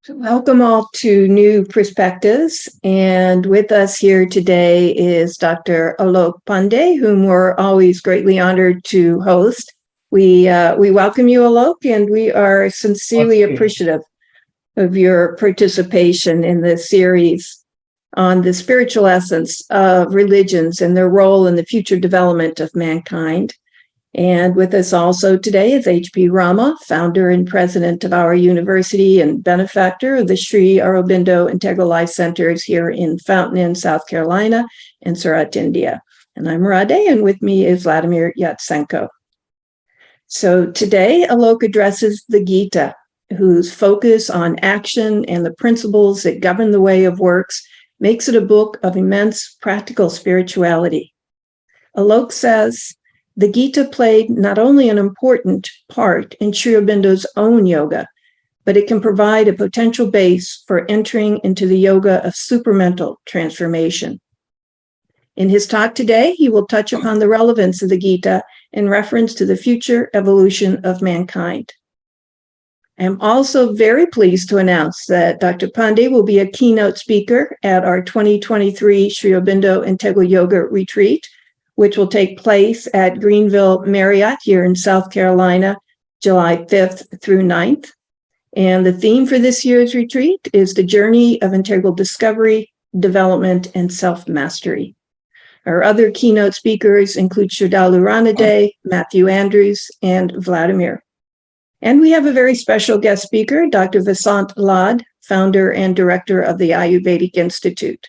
So welcome all to New Perspectives. And with us here today is Dr. Alok Pandey, whom we're always greatly honored to host. We welcome you, Alok, and we are sincerely appreciative of your participation in this series on the spiritual essence of religions and their role in the future development of mankind. And with us also today is H.P. Rama, founder and president of our university and benefactor of the Sri Aurobindo Integral Life Centers here in Fountain Inn, South Carolina, and Surat, India. And I'm Radhe, and with me is Vladimir Yatsenko. So today, Alok addresses the Gita, whose focus on action and the principles that govern the way of works makes it a book of immense practical spirituality. Alok says, the Gita played not only an important part in Sri Aurobindo's own yoga, but it can provide a potential base for entering into the yoga of supramental transformation. In his talk today, he will touch upon the relevance of the Gita in reference to the future evolution of mankind. I am also very pleased to announce that Dr. Pandey will be a keynote speaker at our 2023 Sri Aurobindo Integral Yoga Retreat, which will take place at Greenville Marriott here in South Carolina, July 5th through 9th. And the theme for this year's retreat is the journey of integral discovery, development, and self-mastery. Our other keynote speakers include Shirdalu Ranade, Matthew Andrews, and Vladimir. And we have a very special guest speaker, Dr. Vasant Lad, founder and director of the Ayurvedic Institute.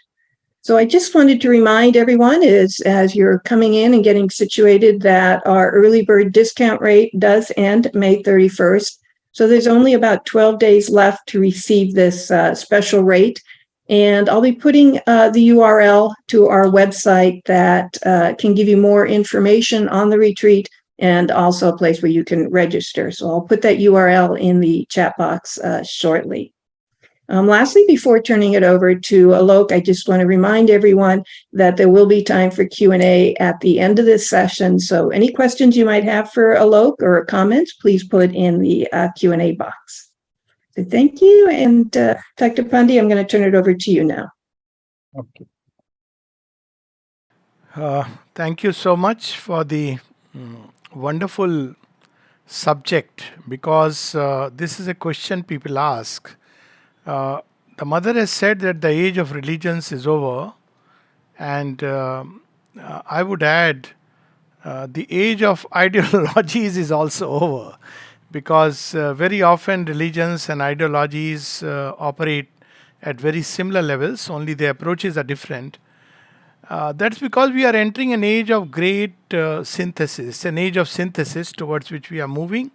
So I just wanted to remind everyone as you're coming in and getting situated that our early bird discount rate does end May 31st. So there's only about 12 days left to receive this special rate. And I'll be putting the URL to our website that can give you more information on the retreat and also a place where you can register. So I'll put that URL in the chat box shortly. Lastly, before turning it over to Alok, I just want to remind everyone that there will be time for Q&A at the end of this session. So any questions you might have for Alok or comments, please put in the Q&A box. So thank you. And Dr. Pandey, I'm going to turn it over to you now. Okay. Thank you so much for the wonderful subject, because this is a question people ask. The mother has said that the age of religions is over, and I would add the age of ideologies is also over, because very often religions and ideologies operate at very similar levels, only the approaches are different. That's because we are entering an age of great synthesis, an age of synthesis towards which we are moving.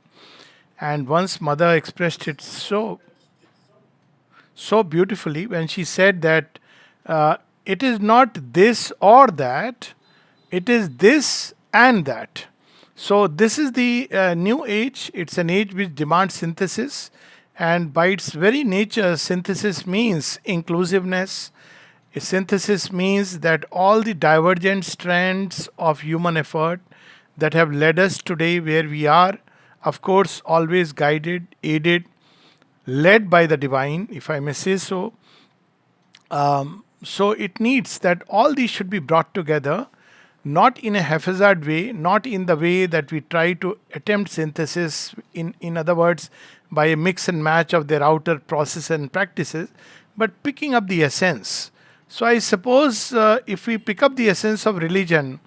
And once Mother expressed it so beautifully when she said that it is not this or that, it is this and that. So this is the new age. It's an age which demands synthesis, and by its very nature, synthesis means inclusiveness. A synthesis means that all the divergent strands of human effort that have led us today where we are, of course, always guided, aided, led by the divine, if I may say so. So it needs that all these should be brought together, not in a haphazard way, not in the way that we try to attempt synthesis, in other words, by a mix and match of their outer process and practices, but picking up the essence. So I suppose if we pick up the essence of religion,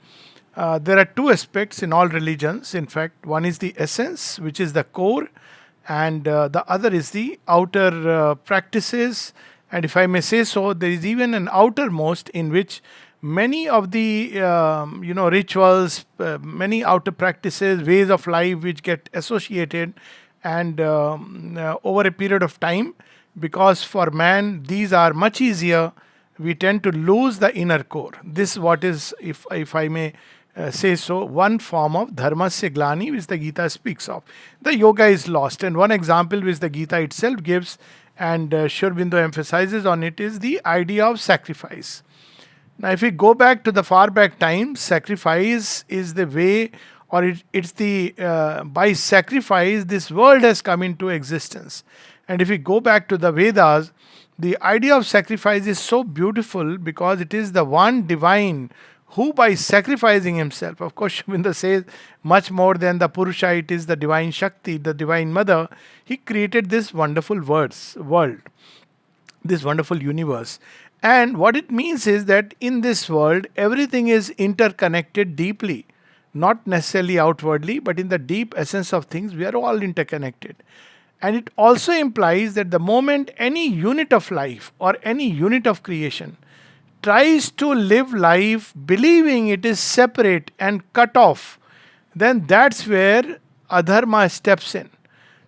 there are two aspects in all religions. In fact, one is the essence, which is the core, and the other is the outer practices. And if I may say so, there is even an outermost in which many of the rituals, many outer practices, ways of life which get associated and over a period of time, because for man these are much easier, we tend to lose the inner core. This is what is, if I may say so, one form of dharmasya glani which the Gita speaks of. The yoga is lost, and one example which the Gita itself gives, and Sri Aurobindo emphasizes on it, is the idea of sacrifice. Now, if we go back to the far back times, sacrifice is the way, or it's the by sacrifice this world has come into existence. And if we go back to the Vedas, the idea of sacrifice is so beautiful because it is the one divine who, by sacrificing himself, of course, Shubinda says much more than the Purusha, it is the divine Shakti, the divine mother. He created this wonderful world, this wonderful universe. And what it means is that in this world, everything is interconnected deeply, not necessarily outwardly, but in the deep essence of things, we are all interconnected. And it also implies that the moment any unit of life or any unit of creation tries to live life believing it is separate and cut off, then that's where adharma steps in.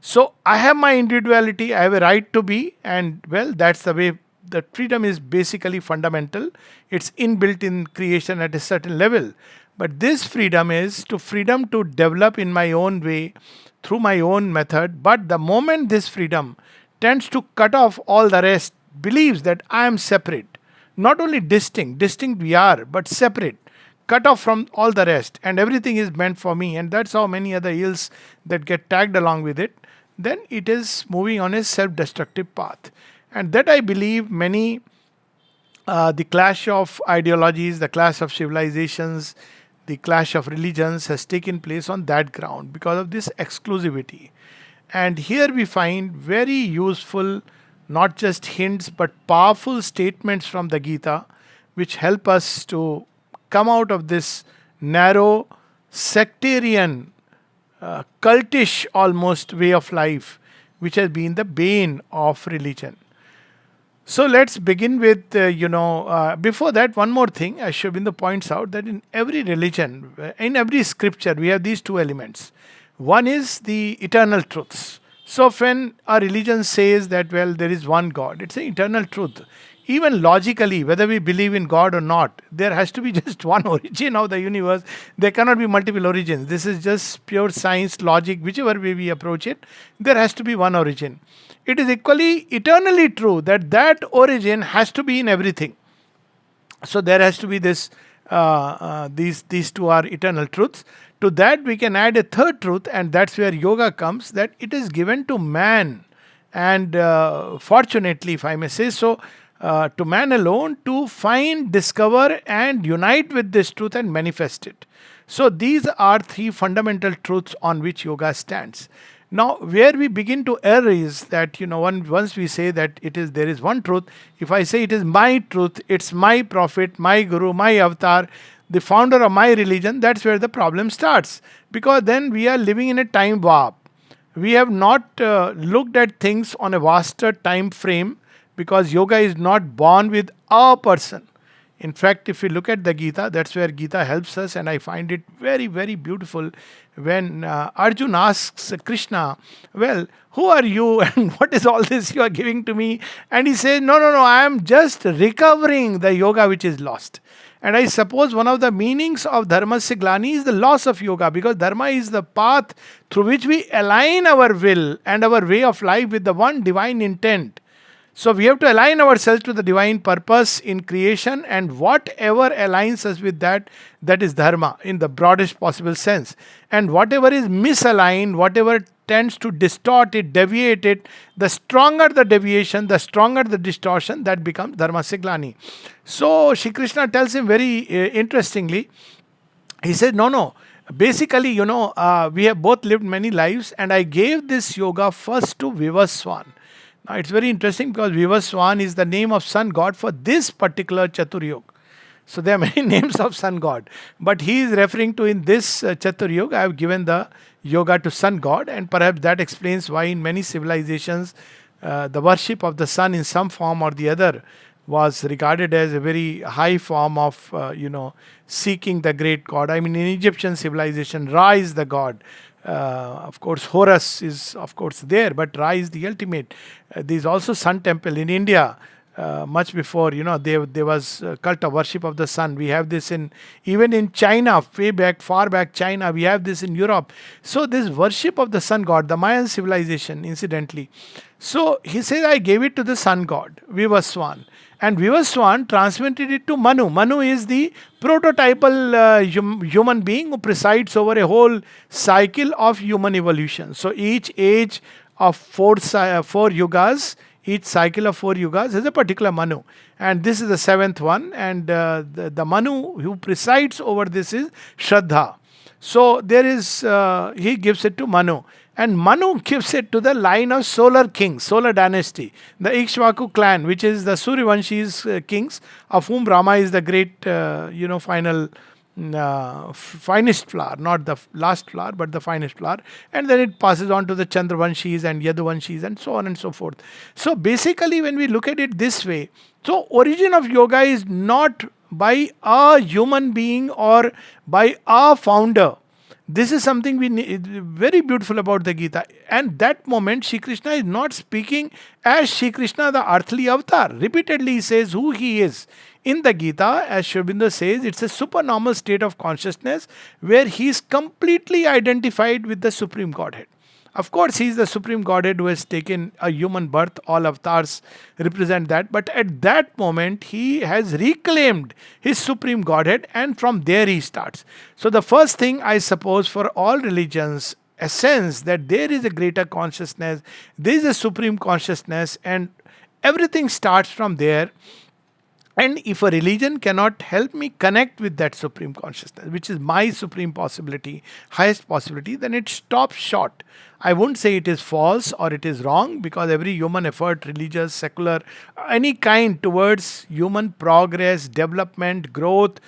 So I have my individuality, I have a right to be, and well, that's the way that freedom is basically fundamental. It's inbuilt in creation at a certain level. But this freedom is to freedom to develop in my own way, through my own method. But the moment this freedom tends to cut off all the rest, believes that I am separate, not only distinct we are, but separate, cut off from all the rest, and everything is meant for me, and that's how many other ills that get tagged along with it, then it is moving on a self-destructive path. And that I believe many, the clash of ideologies, the clash of civilizations, the clash of religions has taken place on that ground because of this exclusivity. And here we find very useful, not just hints, but powerful statements from the Gita, which help us to come out of this narrow, sectarian, cultish almost way of life, which has been the bane of religion. So let's begin with, before that, one more thing. As Shobinda points out, that in every religion, in every scripture, we have these two elements. One is the eternal truths. So when a religion says that, well, there is one God, it's an eternal truth. Even logically, whether we believe in God or not, there has to be just one origin of the universe. There cannot be multiple origins. This is just pure science, logic, whichever way we approach it, there has to be one origin. It is equally eternally true that that origin has to be in everything. So there has to be this. These two are eternal truths. To that we can add a third truth, and that's where yoga comes. That it is given to man, and fortunately, if I may say so, to man alone to find, discover, and unite with this truth and manifest it. So these are three fundamental truths on which yoga stands. Now, where we begin to err is that, once we say that there is one truth, if I say it is my truth, it's my prophet, my guru, my avatar, the founder of my religion, that's where the problem starts. Because then we are living in a time warp. We have not looked at things on a vaster time frame, because yoga is not born with a person. In fact, if we look at the Gita, that's where Gita helps us, and I find it very, very beautiful when Arjun asks Krishna, well, who are you and what is all this you are giving to me? And he says, no, I am just recovering the yoga which is lost. And I suppose one of the meanings of Dharmasya Glani is the loss of yoga, because Dharma is the path through which we align our will and our way of life with the one divine intent. So we have to align ourselves to the divine purpose in creation, and whatever aligns us with that, that is dharma in the broadest possible sense. And whatever is misaligned, whatever tends to distort it, deviate it, the stronger the deviation, the stronger the distortion, that becomes dharmasya glani. So Shri Krishna tells him very interestingly, he said, no. Basically, we have both lived many lives, and I gave this yoga first to Vivaswan. Now, it's very interesting because Vivaswan is the name of sun god for this particular Chaturyog. So there are many names of sun god. But he is referring to, in this Chaturyog, I have given the yoga to sun god, and perhaps that explains why in many civilizations the worship of the sun in some form or the other was regarded as a very high form of, seeking the great god. I mean, in Egyptian civilization, Ra is the god. Of course, Horus is, of course, there, but Ra is the ultimate. There is also Sun Temple in India. Much before, there was a cult of worship of the sun. We have this even in China, far back China. We have this in Europe. So this worship of the sun god, the Mayan civilization, incidentally. So he says, I gave it to the sun god, Vivaswan. And Vivaswan transmitted it to Manu. Manu is the prototypal human being who presides over a whole cycle of human evolution. So each age of four yugas. Each cycle of four yugas has a particular Manu. And this is the seventh one. And the Manu who presides over this is Shraddha. So there is, he gives it to Manu. And Manu gives it to the line of solar kings, solar dynasty, the Ikshvaku clan, which is the Suryavanshis kings, of whom Rama is the great, final, finest flower, not the last flower, but the finest flower. And then it passes on to the Chandravanshis and Yaduvanshis and so on and so forth. So basically, when we look at it this way, so origin of yoga is not by a human being or by a founder. This is something very beautiful about the Gita. And that moment, Shri Krishna is not speaking as Shri Krishna, the earthly avatar. Repeatedly, he says who he is. In the Gita, as Sri Aurobindo says, it's a supernormal state of consciousness where he is completely identified with the Supreme Godhead. Of course, he is the Supreme Godhead who has taken a human birth. All avatars represent that. But at that moment, he has reclaimed his Supreme Godhead, and from there he starts. So the first thing, I suppose, for all religions, a sense that there is a greater consciousness, there is a supreme consciousness, and everything starts from there. And if a religion cannot help me connect with that supreme consciousness, which is my supreme possibility, highest possibility, then it stops short. I won't say it is false or it is wrong, because every human effort, religious, secular, any kind, towards human progress, development, growth,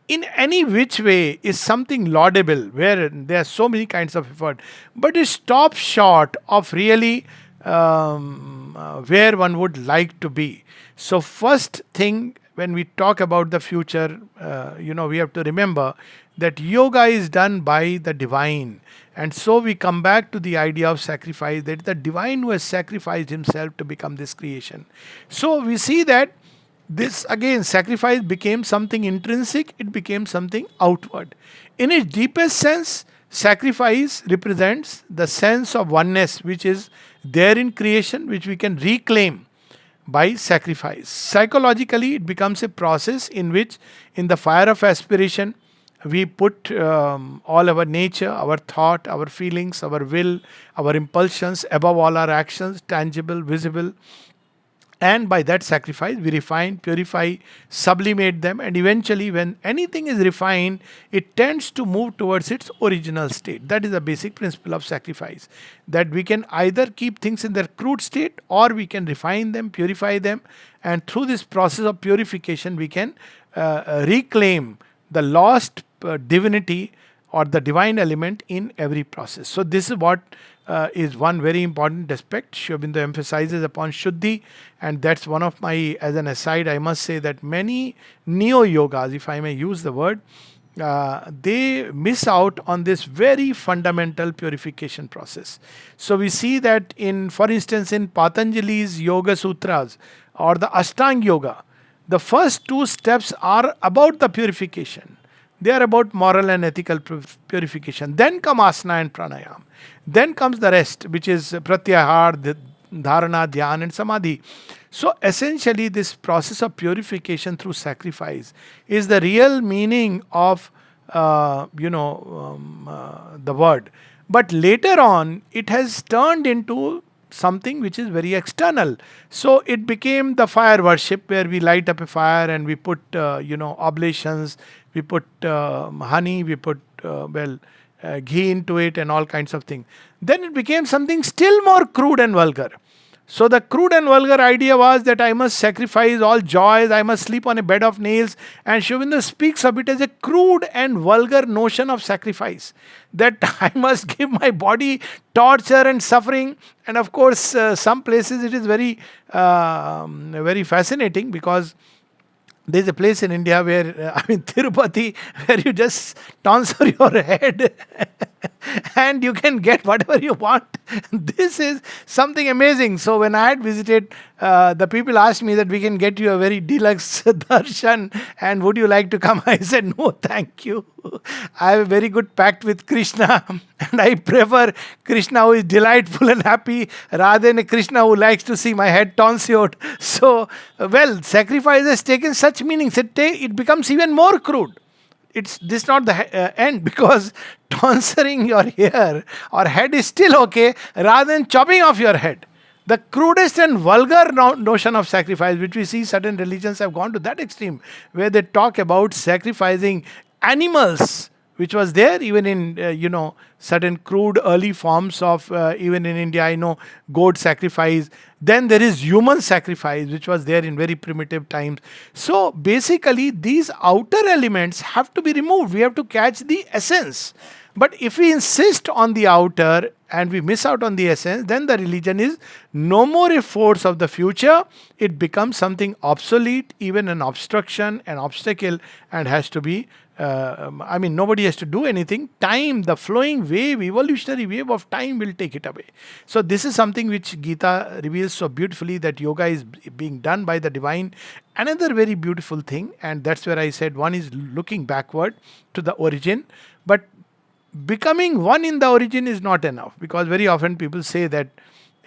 in any which way, is something laudable, where there are so many kinds of effort. But it stops short of really where one would like to be. So first thing, when we talk about the future, we have to remember that yoga is done by the divine. And so we come back to the idea of sacrifice, that the divine who has sacrificed himself to become this creation. So we see that this, again, sacrifice became something intrinsic, it became something outward. In its deepest sense, sacrifice represents the sense of oneness which is there in creation, which we can reclaim by sacrifice. Psychologically, it becomes a process in which, in the fire of aspiration, we put all our nature, our thought, our feelings, our will, our impulsions, above all our actions, tangible, visible. And by that sacrifice, we refine, purify, sublimate them. And eventually, when anything is refined, it tends to move towards its original state. That is the basic principle of sacrifice. That we can either keep things in their crude state, or we can refine them, purify them. And through this process of purification, we can reclaim the lost divinity or the divine element in every process. So this is what is one very important aspect. Sri Aurobindo emphasizes upon Shuddhi, and that's one of my, as an aside, I must say that many neo-yogas, if I may use the word, they miss out on this very fundamental purification process. So we see that for instance, in Patanjali's Yoga Sutras or the Ashtanga Yoga, the first two steps are about the purification. They are about moral and ethical purification. Then come asana and pranayam. Then comes the rest, which is pratyahar, dharana, dhyan and samadhi. So essentially, this process of purification through sacrifice is the real meaning of the word. But later on, it has turned into something which is very external. So it became the fire worship, where we light up a fire and we put oblations, we put honey, we put ghee into it and all kinds of things. Then it became something still more crude and vulgar. So the crude and vulgar idea was that I must sacrifice all joys, I must sleep on a bed of nails. And Sri Aurobindo speaks of it as a crude and vulgar notion of sacrifice. That I must give my body torture and suffering. And of course, some places it is very, very fascinating, because there's a place in India where, Tirupati, where you just tonsure your head and you can get whatever you want. This is something amazing. So when I had visited, the people asked me that we can get you a very deluxe darshan, and would you like to come? I said, no, thank you. I have a very good pact with Krishna, and I prefer Krishna who is delightful and happy rather than a Krishna who likes to see my head tonsured. So, sacrifice has taken such meanings. It becomes even more crude. it's this not the end, because tonsuring your hair or head is still okay rather than chopping off your head. The crudest and vulgar notion of sacrifice, which we see certain religions have gone to that extreme, where they talk about sacrificing animals, which was there even in certain crude early forms of even in India. I know goat sacrifice. Then there is human sacrifice, which was there in very primitive times. So basically, these outer elements have to be removed. We have to catch the essence. But if we insist on the outer and we miss out on the essence, then the religion is no more a force of the future. It becomes something obsolete, even an obstruction, an obstacle, and has to be. Nobody has to do anything. Time, the flowing wave, evolutionary wave of time will take it away. So, this is something which Gita reveals so beautifully, that yoga is being done by the divine. Another very beautiful thing, and that's where I said one is looking backward to the origin, but becoming one in the origin is not enough, because very often people say that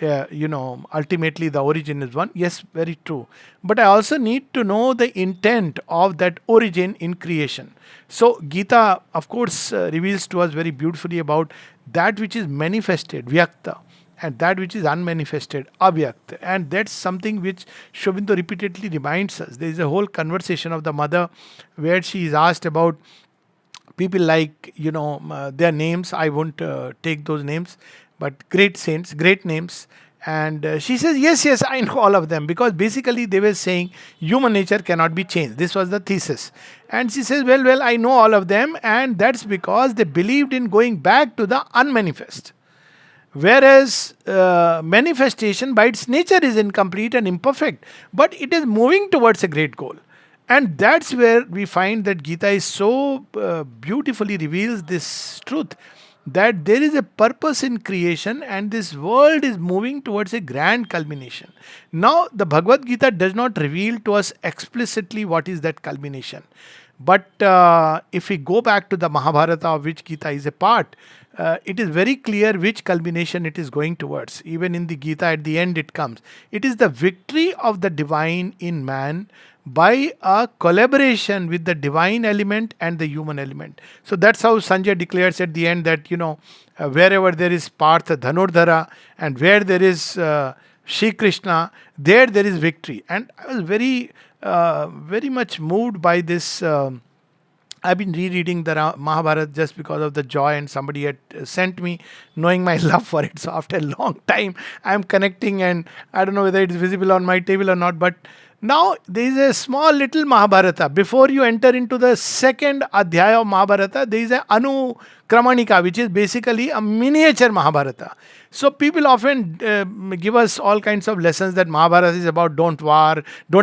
ultimately the origin is one. Yes, very true, but I also need to know the intent of that origin in creation. So Gita, of course, reveals to us very beautifully about that which is manifested, vyakta, and that which is unmanifested, avyakta. And that's something which Shobinto repeatedly reminds us. There is a whole conversation of the mother where she is asked about people like their names. I won't take those names, but great saints, great names. And she says, yes, I know all of them, because basically they were saying human nature cannot be changed. This was the thesis. And she says, well, I know all of them, and that's because they believed in going back to the unmanifest. Whereas manifestation by its nature is incomplete and imperfect, but it is moving towards a great goal. And that's where we find that Gita is so beautifully reveals this truth, that there is a purpose in creation and this world is moving towards a grand culmination. Now, the Bhagavad Gita does not reveal to us explicitly what is that culmination. But if we go back to the Mahabharata, of which Gita is a part, it is very clear which culmination it is going towards. Even in the Gita, at the end it comes. It is the victory of the divine in man by a collaboration with the divine element and the human element. So that's how Sanjay declares at the end that, wherever there is Partha Dhanurdhara and where there is Shri Krishna, there is victory. And I was very much moved by this. I've been rereading the Mahabharata just because of the joy, and somebody had sent me, knowing my love for it. So after a long time, I'm connecting, and I don't know whether it's visible on my table or not, but now there is a small little Mahabharata. Before you enter into the second Adhyaya of Mahabharata, there is a Anu Kramanika, which is basically a miniature Mahabharata. So people often give us all kinds of lessons that Mahabharata is about don't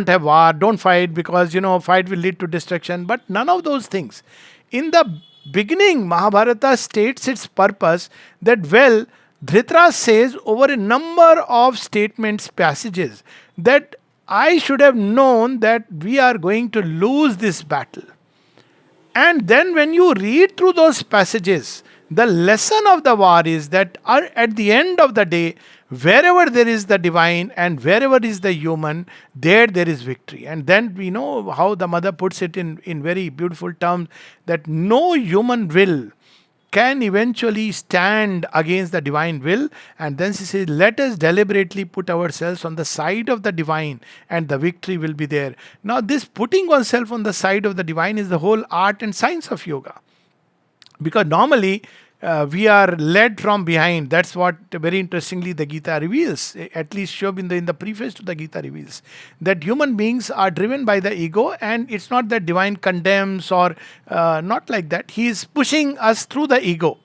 have war, don't fight, because fight will lead to destruction. But none of those things. In the beginning, Mahabharata states its purpose that, Dhritarashtra says over a number of statements, passages, that I should have known that we are going to lose this battle. And then when you read through those passages, the lesson of the war is that at the end of the day, wherever there is the divine and wherever is the human, there is victory. And then we know how the mother puts it in very beautiful terms, that no human will can eventually stand against the divine will. And then she says, let us deliberately put ourselves on the side of the divine and the victory will be there. Now this putting oneself on the side of the divine is the whole art and science of yoga. Because normally we are led from behind. That's what very interestingly the Gita reveals. At least Shobinda in the preface to the Gita reveals that human beings are driven by the ego, and it's not that divine condemns or not like that. He is pushing us through the ego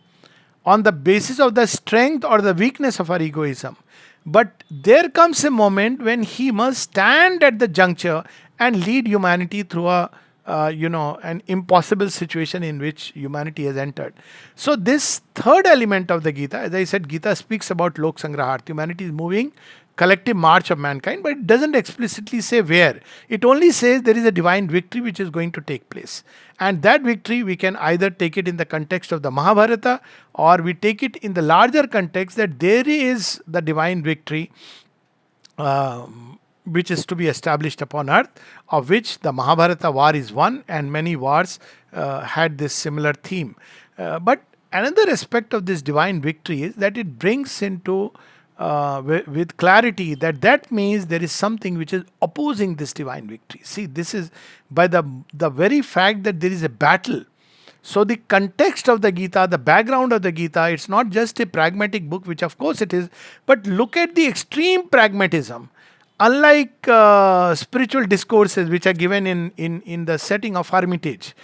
on the basis of the strength or the weakness of our egoism. But there comes a moment when he must stand at the juncture and lead humanity through an impossible situation in which humanity has entered. So this third element of the Gita, as I said, Gita speaks about Lok Sangrahart. Humanity is moving, collective march of mankind, but it doesn't explicitly say where. It only says there is a divine victory which is going to take place. And that victory, we can either take it in the context of the Mahabharata, or we take it in the larger context that there is the divine victory which is to be established upon earth, of which the Mahabharata war is one, and many wars had this similar theme. But another aspect of this divine victory is that it brings into with clarity that means there is something which is opposing this divine victory. See, this is by the very fact that there is a battle. So the context of the Gita, the background of the Gita, it's not just a pragmatic book, which of course it is, but look at the extreme pragmatism. Unlike spiritual discourses which are given in the setting of hermitage.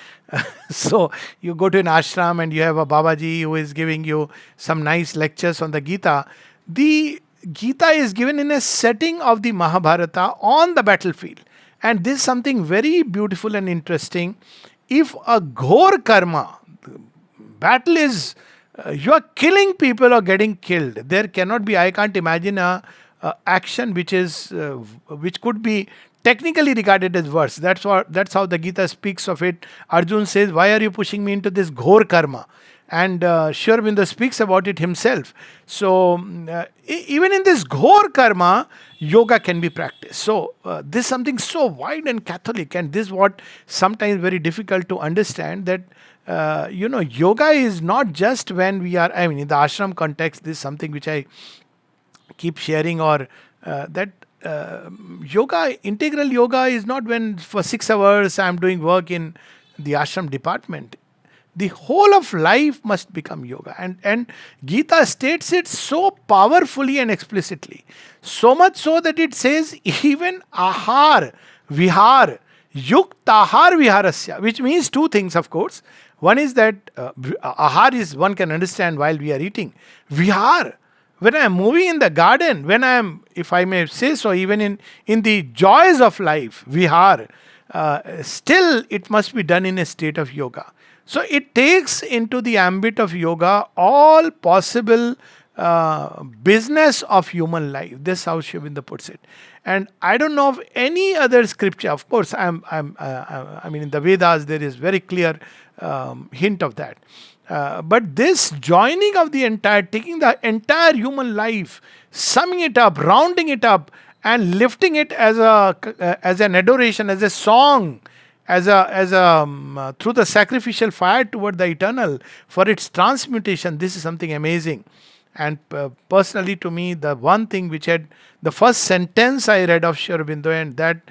So you go to an ashram and you have a Babaji who is giving you some nice lectures on the Gita. The Gita is given in a setting of the Mahabharata on the battlefield. And this is something very beautiful and interesting. If a ghor karma, battle is, you are killing people or getting killed. There cannot be, I can't imagine a action which could be technically regarded as worse. That's how the Gita speaks of it. Arjun says, why are you pushing me into this ghor karma? And Sri Aurobindo speaks about it himself. So even in this ghor karma, yoga can be practiced. So this is something so wide and Catholic, and this is what sometimes very difficult to understand, that yoga is not just when we are, I mean, in the ashram context, this is something which I keep sharing, or that yoga, integral yoga is not when for 6 hours I'm doing work in the ashram department. The whole of life must become yoga. And Gita states it so powerfully and explicitly. So much so that it says even ahar, vihar, yuktahar viharasya, which means two things, of course. One is that ahar is one can understand while we are eating. Vihar, when I am moving in the garden, when I am, if I may say so, even in the joys of life, vihar, still it must be done in a state of yoga. So it takes into the ambit of yoga all possible business of human life. This is how Sri Aurobindo puts it. And I don't know of any other scripture. Of course, I mean, in the Vedas there is very clear hint of that. But this joining of the entire, taking the entire human life, summing it up, rounding it up, and lifting it as an adoration, as a song, as a through the sacrificial fire toward the eternal for its transmutation. This is something amazing. And personally, to me, the one thing which had the first sentence I read of Sri Aurobindo, and that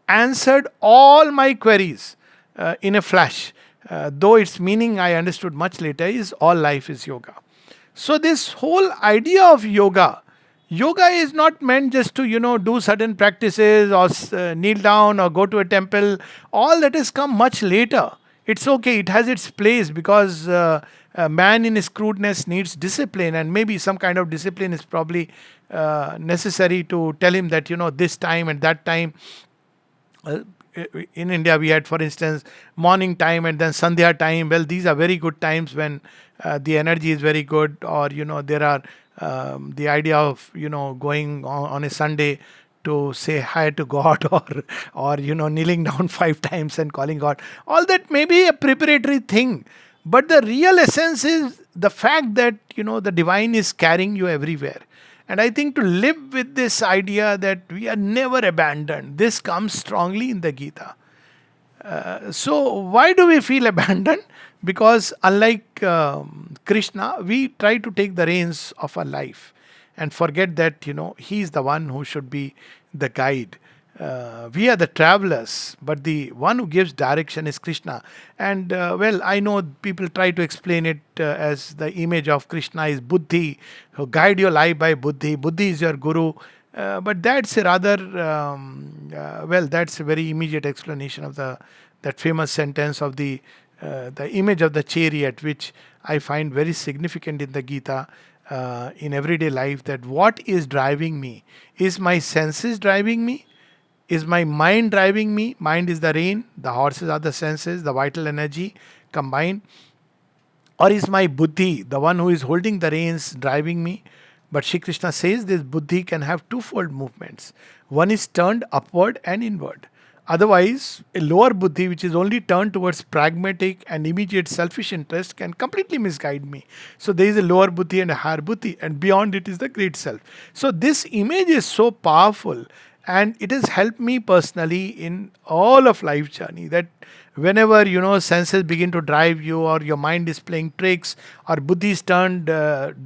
answered all my queries in a flash, though its meaning I understood much later, is all life is yoga. So this whole idea of yoga is not meant just to, do certain practices or kneel down or go to a temple. All that has come much later. It's okay, it has its place, because a man in his crudeness needs discipline, and maybe some kind of discipline is probably necessary to tell him that, this time and that time. In India, we had, for instance, morning time and then Sandhya time. Well, these are very good times when the energy is very good, or, there are the idea of, going on a Sunday to say hi to God, or kneeling down 5 times and calling God. All that may be a preparatory thing. But the real essence is the fact that, the divine is carrying you everywhere. And I think to live with this idea that we are never abandoned, this comes strongly in the Gita. So why do we feel abandoned? Because unlike Krishna, we try to take the reins of our life and forget that, he is the one who should be the guide. We are the travelers, but the one who gives direction is Krishna. And I know people try to explain it as the image of Krishna is Buddhi, who guide your life by Buddhi. Buddhi is your guru. But that's a rather, that's a very immediate explanation of that famous sentence of the image of the chariot, which I find very significant in the Gita, in everyday life, that what is driving me? Is my senses driving me? Is my mind driving me? Mind is the rein, the horses are the senses, the vital energy combined. Or is my buddhi, the one who is holding the reins, driving me? But Shri Krishna says this buddhi can have twofold movements. One is turned upward and inward. Otherwise, a lower buddhi, which is only turned towards pragmatic and immediate selfish interest, can completely misguide me. So there is a lower buddhi and a higher buddhi, and beyond it is the great self. So this image is so powerful, and it has helped me personally in all of life journey, that Whenever senses begin to drive you, or your mind is playing tricks, or buddhi is turned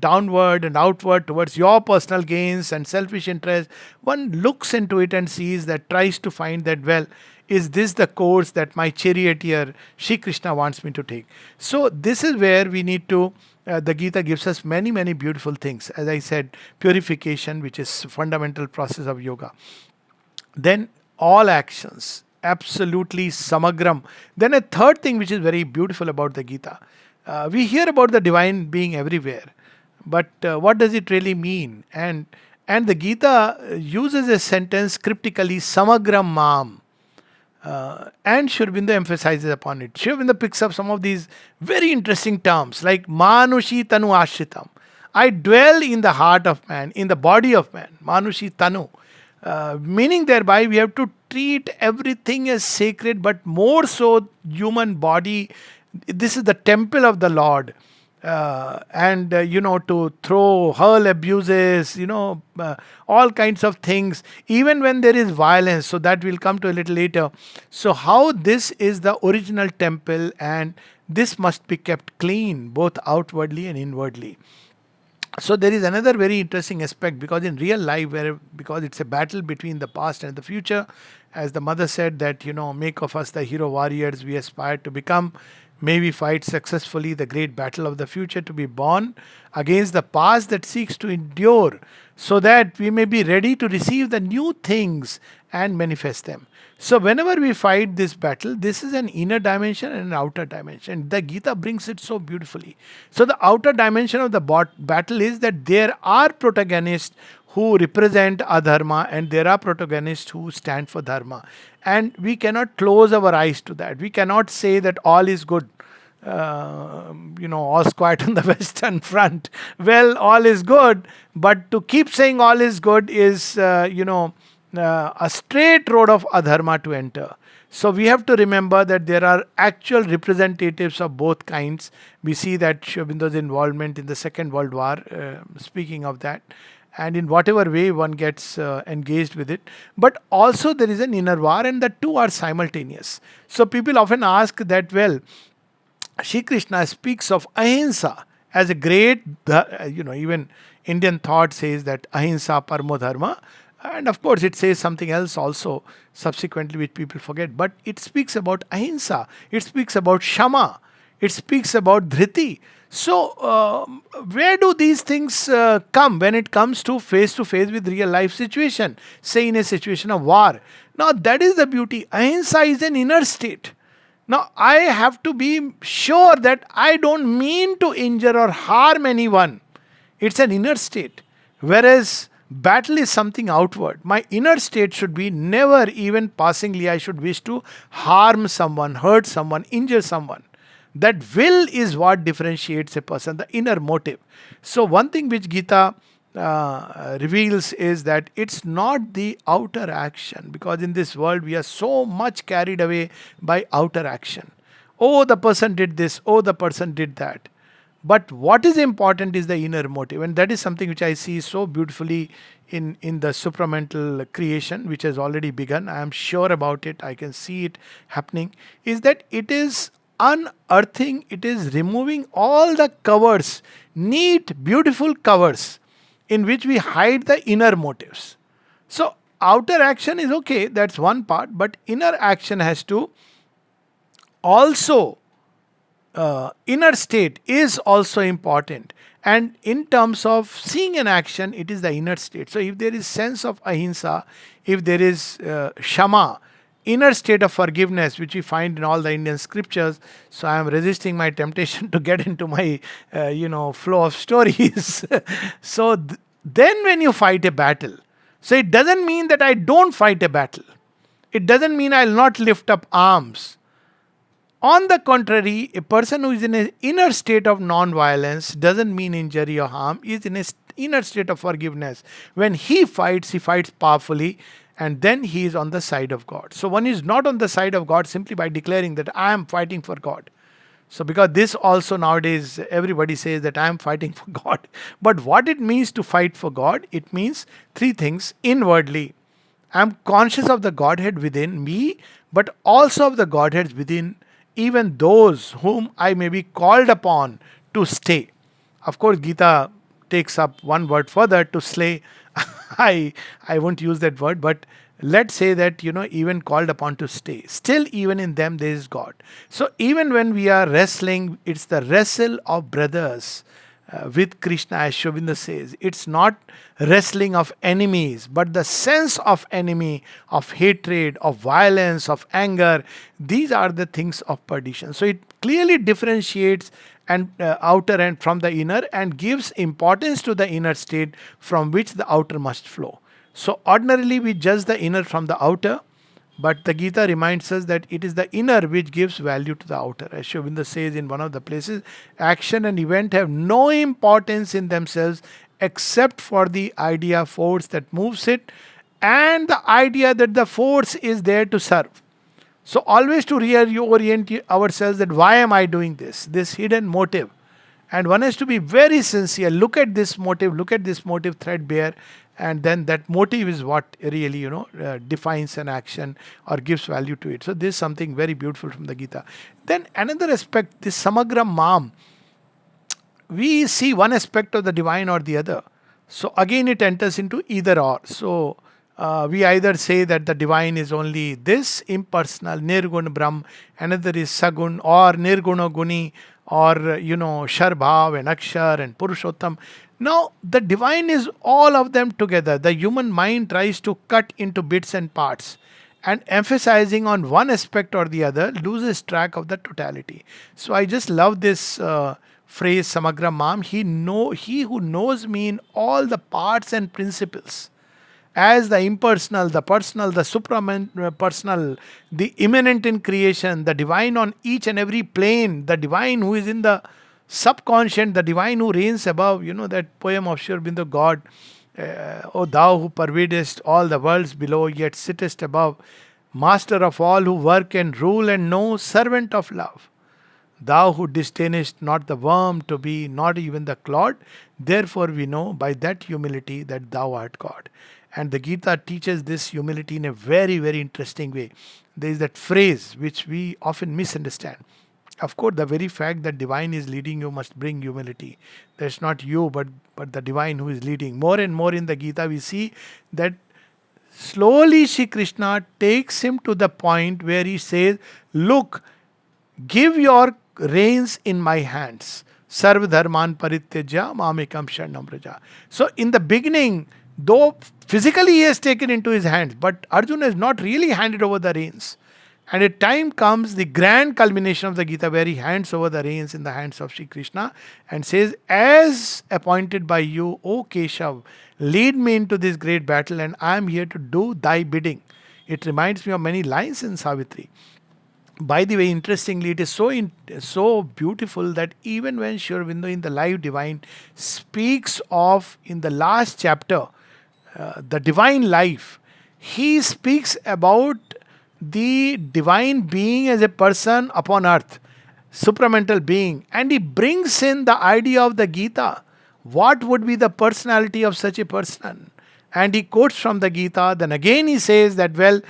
downward and outward towards your personal gains and selfish interest, one looks into it and sees that, tries to find that, well, is this the course that my charioteer Shri Krishna wants me to take? So this is where we need to, the Gita gives us many, many beautiful things. As I said, purification, which is fundamental process of yoga. Then all actions, absolutely samagram. Then a third thing which is very beautiful about the Gita. We hear about the divine being everywhere, but what does it really mean? And the Gita uses a sentence cryptically, samagram mam. And Sri Aurobindo emphasizes upon it. Sri Aurobindo picks up some of these very interesting terms like Manushi Tanu Ashritam. I dwell in the heart of man, in the body of man. Manushi Tanu. Meaning thereby we have to treat everything as sacred, but more so human body. This is the temple of the Lord. And to hurl abuses, all kinds of things, even when there is violence. So that will come to a little later. So how this is the original temple, and this must be kept clean both outwardly and inwardly. So there is another very interesting aspect, because in real life, because it's a battle between the past and the future, as the mother said that, make of us the hero warriors we aspire to become. May we fight successfully the great battle of the future, to be born against the past that seeks to endure, so that we may be ready to receive the new things and manifest them. So whenever we fight this battle, this is an inner dimension and an outer dimension. The Gita brings it so beautifully. So the outer dimension of the battle is that there are protagonists who represent adharma, and there are protagonists who stand for dharma. And we cannot close our eyes to that. We cannot say that all is good. All's quiet on the Western Front. Well, all is good, but to keep saying all is good is, a straight road of adharma to enter. So we have to remember that there are actual representatives of both kinds. We see that Sri Aurobindo's involvement in the Second World War, speaking of that, and in whatever way one gets engaged with it. But also there is an inner war, and the two are simultaneous. So people often ask that, well, Shri Krishna speaks of ahimsa as a great, even Indian thought says that ahimsa paramo dharma. And of course, it says something else also subsequently, which people forget. But it speaks about ahimsa. It speaks about shama. It speaks about dhriti. So, where do these things come when it comes to face with real life situation? Say in a situation of war. Now, that is the beauty. Ahimsa is an inner state. Now, I have to be sure that I don't mean to injure or harm anyone. It's an inner state. Whereas battle is something outward. My inner state should be never, even passingly, I should wish to harm someone, hurt someone, injure someone. That will is what differentiates a person, the inner motive. So one thing which Gita reveals is that it's not the outer action, because in this world we are so much carried away by outer action. Oh, the person did this. Oh, the person did that. But what is important is the inner motive, and that is something which I see so beautifully in the supramental creation, which has already begun. I am sure about it. I can see it happening. Is that it is unearthing, it is removing all the covers, neat, beautiful covers in which we hide the inner motives. So outer action is okay, that's one part, but inner action has to also, inner state is also important. And in terms of seeing an action, it is the inner state. So if there is sense of ahimsa, if there is shama, inner state of forgiveness, which we find in all the Indian scriptures. So I am resisting my temptation to get into my flow of stories. So then when you fight a battle, so it doesn't mean that I don't fight a battle. It doesn't mean I'll not lift up arms. On the contrary, a person who is in an inner state of non-violence doesn't mean injury or harm. He is in an inner state of forgiveness. When he fights powerfully, and then he is on the side of God. So one is not on the side of God simply by declaring that I am fighting for God. So because this also nowadays everybody says that I am fighting for God. But what it means to fight for God, it means three things inwardly. I'm conscious of the Godhead within me, but also of the Godheads within even those whom I may be called upon to stay. Of course, Gita takes up one word further to slay. I I won't use that word, but let's say that even called upon to stay. Still, even in them there is God. So even when we are wrestling, it's the wrestle of brothers with Krishna, as Shobinda says. It's not wrestling of enemies, but the sense of enemy, of hatred, of violence, of anger. These are the things of perdition. So it clearly differentiates and outer and from the inner, and gives importance to the inner state from which the outer must flow. So ordinarily we judge the inner from the outer, but the Gita reminds us that it is the inner which gives value to the outer. As Shobinda says in one of the places, action and event have no importance in themselves except for the idea force that moves it, and the idea that the force is there to serve. So always to reorient ourselves that why am I doing this hidden motive. And one has to be very sincere. Look at this motive threadbare, and then that motive is what really defines an action or gives value to it. So this is something very beautiful from the Gita. Then another aspect, this Samagra Mam, we see one aspect of the divine or the other. So again, it enters into either or. So we either say that the divine is only this impersonal, Nirgun Brahm, another is Sagun, or Nirguna Guni, or Sharbhav and Akshar and Purushottam. Now, the divine is all of them together. The human mind tries to cut into bits and parts, and emphasizing on one aspect or the other loses track of the totality. So I just love this phrase Samagra Mam. He who knows me in all the parts and principles, as the impersonal, the personal, the personal, the immanent in creation, the divine on each and every plane, the divine who is in the subconscious, the divine who reigns above. That poem of Sri Aurobindo, God, O thou who pervadest all the worlds below, yet sittest above, master of all who work and rule and know, servant of love. Thou who disdainest not the worm to be, not even the clod, therefore we know by that humility that thou art God. And the Gita teaches this humility in a very, very interesting way. There is that phrase which we often misunderstand. Of course, the very fact that divine is leading you must bring humility. That's not you, but the divine who is leading. More and more in the Gita, we see that slowly Shri Krishna takes him to the point where he says, look, give your reins in my hands. Sarva dharman parityajya mamekam sharanam vraja. So in the beginning, though physically he has taken into his hands, but Arjuna has not really handed over the reins. And a time comes, the grand culmination of the Gita, where he hands over the reins in the hands of Sri Krishna and says, as appointed by you, O Keshav, lead me into this great battle, and I am here to do thy bidding. It reminds me of many lines in Savitri. By the way, interestingly, it is so beautiful that even when Sri Aurobindo in the Live Divine speaks of, in the last chapter, the divine life, he speaks about the divine being as a person upon earth, supramental being, and he brings in the idea of the Gita. What would be the personality of such a person? And he quotes from the Gita. Then again he says that, well,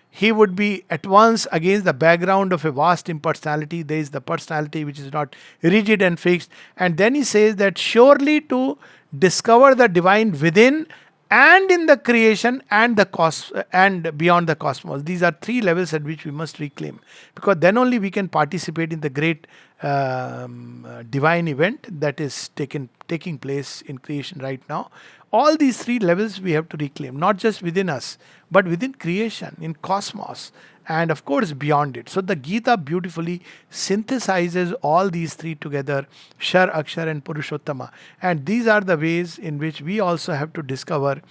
he would be at once against the background of a vast impersonality. There is the personality which is not rigid and fixed. And then he says that surely to discover the divine within and in the creation and the and beyond the cosmos. These are three levels at which we must reclaim, because then only we can participate in the great divine event that is taking place in creation right now. All these three levels we have to reclaim, not just within us, but within creation, in cosmos, and of course beyond it. So the Gita beautifully synthesizes all these three together, Shar, Akshar and Purushottama. And these are the ways in which we also have to discover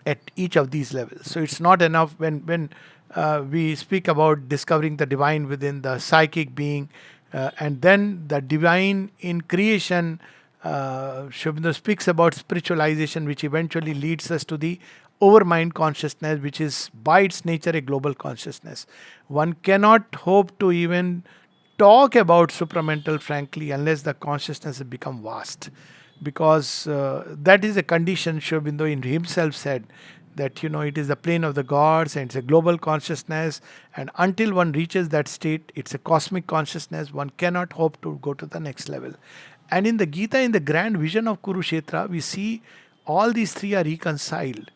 at each of these levels. So it's not enough when we speak about discovering the divine within the psychic being, and then the divine in creation. Sri Aurobindo speaks about spiritualization, which eventually leads us to the overmind consciousness, which is by its nature a global consciousness. One cannot hope to even talk about supramental, frankly, unless the consciousness has become vast. Because that is a condition Sri Aurobindo in himself said, that it is the plane of the gods and it's a global consciousness, and until one reaches that state, it's a cosmic consciousness. One cannot hope to go to the next level. And in the Gita, in the grand vision of Kurukshetra, we see all these three are reconciled.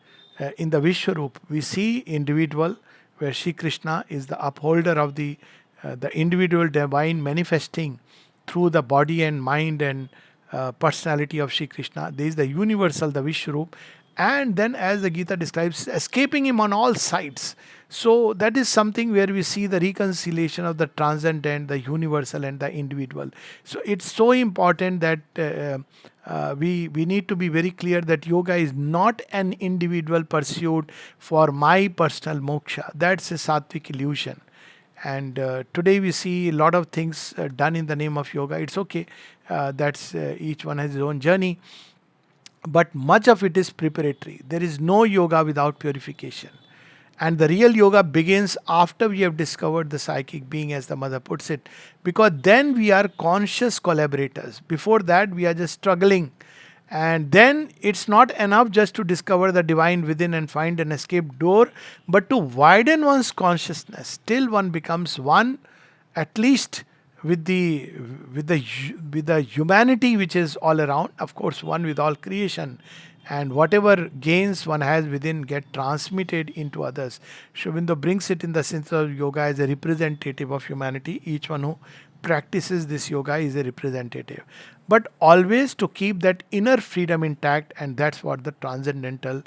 In the Vishwarup, we see individual, where Shri Krishna is the upholder of the individual divine manifesting through the body and mind and personality of Shri Krishna. There is the universal, the Vishwarup, and then, as the Gita describes, escaping him on all sides. So that is something where we see the reconciliation of the transcendent, the universal, and the individual. So it's so important that we need to be very clear that yoga is not an individual pursuit for my personal moksha. That's a sattvic illusion. And today we see a lot of things done in the name of yoga. It's okay. That's each one has his own journey. But much of it is preparatory. There is no yoga without purification. And the real yoga begins after we have discovered the psychic being, as the mother puts it. Because then we are conscious collaborators. Before that, we are just struggling. And then it's not enough just to discover the divine within and find an escape door, but to widen one's consciousness till one becomes one, at least with the humanity which is all around. Of course, one with all creation, and whatever gains one has within get transmitted into others. Sri Aurobindo brings it in the sense of yoga as a representative of humanity. Each one who practices this yoga is a representative, but always to keep that inner freedom intact, and that's what the transcendental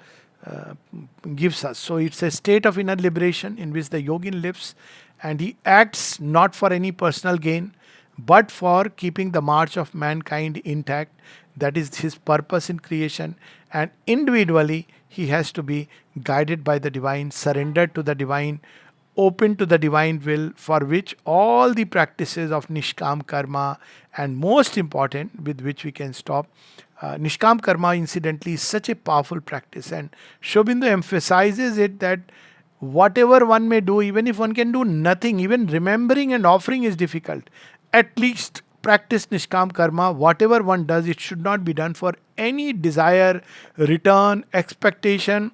gives us. So it's a state of inner liberation in which the yogin lives, and he acts not for any personal gain, but for keeping the march of mankind intact. That is his purpose in creation, and individually he has to be guided by the divine, surrendered to the divine, open to the divine will, for which all the practices of Nishkam Karma, and most important, with which we can stop. Nishkam Karma, incidentally, is such a powerful practice, and Sri Aurobindo emphasizes it that whatever one may do, even if one can do nothing, even remembering and offering is difficult, at least practice Nishkam Karma. Whatever one does, it should not be done for any desire, return, expectation,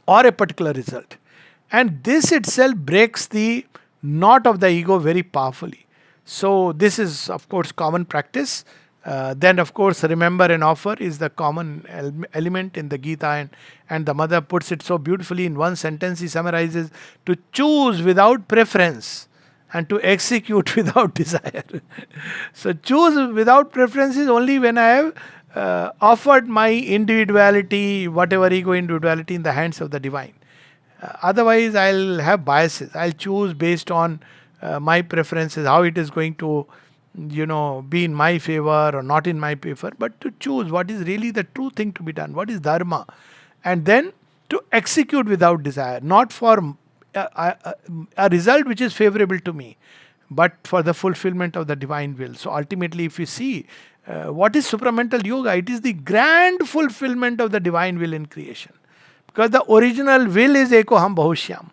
or a particular result. And this itself breaks the knot of the ego very powerfully. So this is, of course, common practice. Then, of course, remember and offer is the common element in the Gita, and the mother puts it so beautifully in one sentence. He summarizes: to choose without preference and to execute without desire. So choose without preference is only when I have offered my individuality, whatever ego individuality, in the hands of the divine. Otherwise, I'll have biases. I'll choose based on my preferences, how it is going to, be in my favor or not in my favor. But to choose what is really the true thing to be done, what is dharma, and then to execute without desire, not for a result which is favorable to me, but for the fulfillment of the divine will. So ultimately, if you see what is supramental yoga, it is the grand fulfillment of the divine will in creation. Because the original will is Ekoham Bahushyam.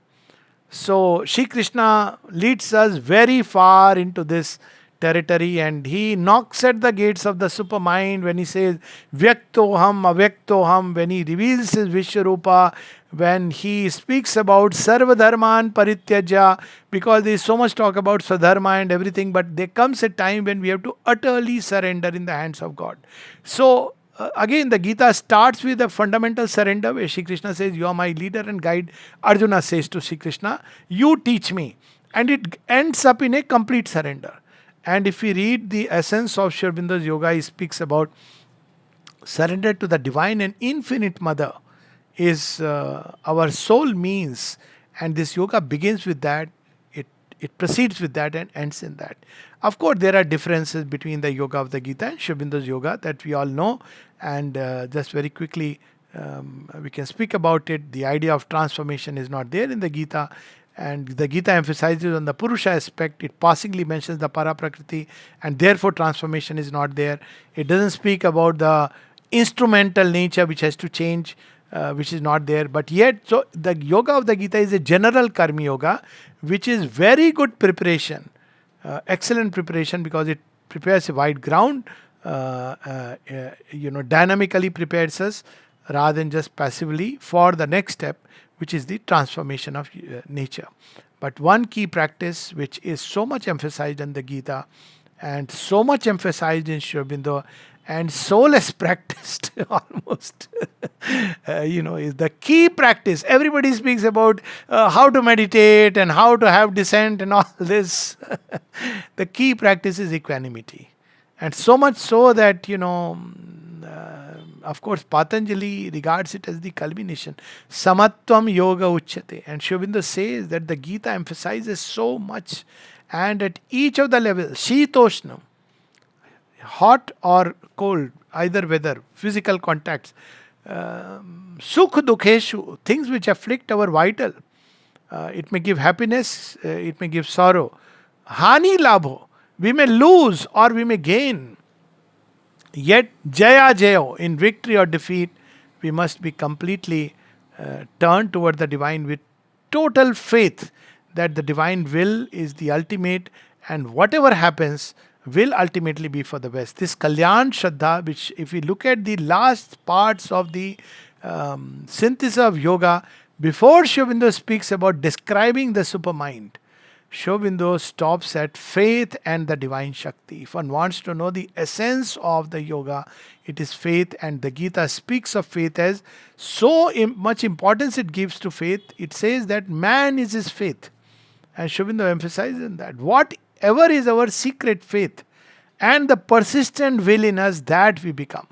So Shri Krishna leads us very far into this territory, and he knocks at the gates of the supermind when he says Vyaktoham, Avyaktoham, when he reveals his Vishwarupa, when he speaks about Sarva Dharman Parityaja, because there is so much talk about Swadharma and everything, but there comes a time when we have to utterly surrender in the hands of God. So again, the Gita starts with a fundamental surrender where Shri Krishna says, you are my leader and guide. Arjuna says to Shri Krishna, you teach me. And it ends up in a complete surrender. And if we read the essence of Sri Aurobindo's yoga, he speaks about surrender to the divine and infinite mother is our soul means. And this yoga begins with that. It proceeds with that and ends in that. Of course, there are differences between the yoga of the Gita and Sri Aurobindo's yoga that we all know. And just very quickly, we can speak about it. The idea of transformation is not there in the Gita. And the Gita emphasizes on the Purusha aspect. It passingly mentions the Paraprakriti, and therefore transformation is not there. It doesn't speak about the instrumental nature which has to change, which is not there. But yet, so the yoga of the Gita is a general karma yoga, which is very good preparation, excellent preparation, because it prepares a wide ground, dynamically prepares us rather than just passively for the next step, which is the transformation of nature. But one key practice which is so much emphasized in the Gita and so much emphasized in Sri Aurobindo and so less practiced almost, is the key practice. Everybody speaks about how to meditate and how to have descent and all this. The key practice is equanimity. And so much so that, of course, Patanjali regards it as the culmination. Samatvam yoga uchyate. And Sri Aurobindo says that the Gita emphasizes so much. And at each of the levels, Shitoshnam, hot or cold, either weather, physical contacts, sukh dukheshu, things which afflict our vital. It may give happiness, it may give sorrow. Hani labho, we may lose or we may gain. Yet jaya jayo, in victory or defeat, we must be completely turned toward the divine with total faith that the divine will is the ultimate, and whatever happens will ultimately be for the best. This Kalyan Shraddha, which if we look at the last parts of the synthesis of yoga, before Sri Aurobindo speaks about describing the supermind, Sri Aurobindo stops at faith and the divine Shakti. If one wants to know the essence of the yoga, it is faith, and the Gita speaks of faith as so much importance it gives to faith. It says that man is his faith. And Sri Aurobindo emphasizes that whatever is our secret faith and the persistent will in us, that we become.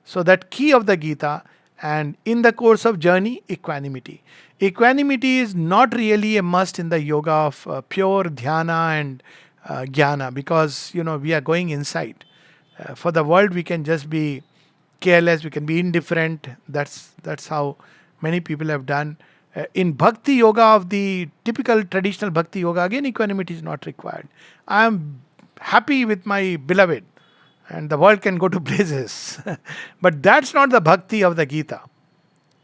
So that key of the Gita, and in the course of journey, equanimity. Equanimity is not really a must in the yoga of pure dhyana and jnana, because we are going inside. For the world we can just be careless, we can be indifferent. That's how many people have done. In bhakti yoga of the typical traditional bhakti yoga, again equanimity is not required. I am happy with my beloved and the world can go to blazes. But that's not the bhakti of the Gita.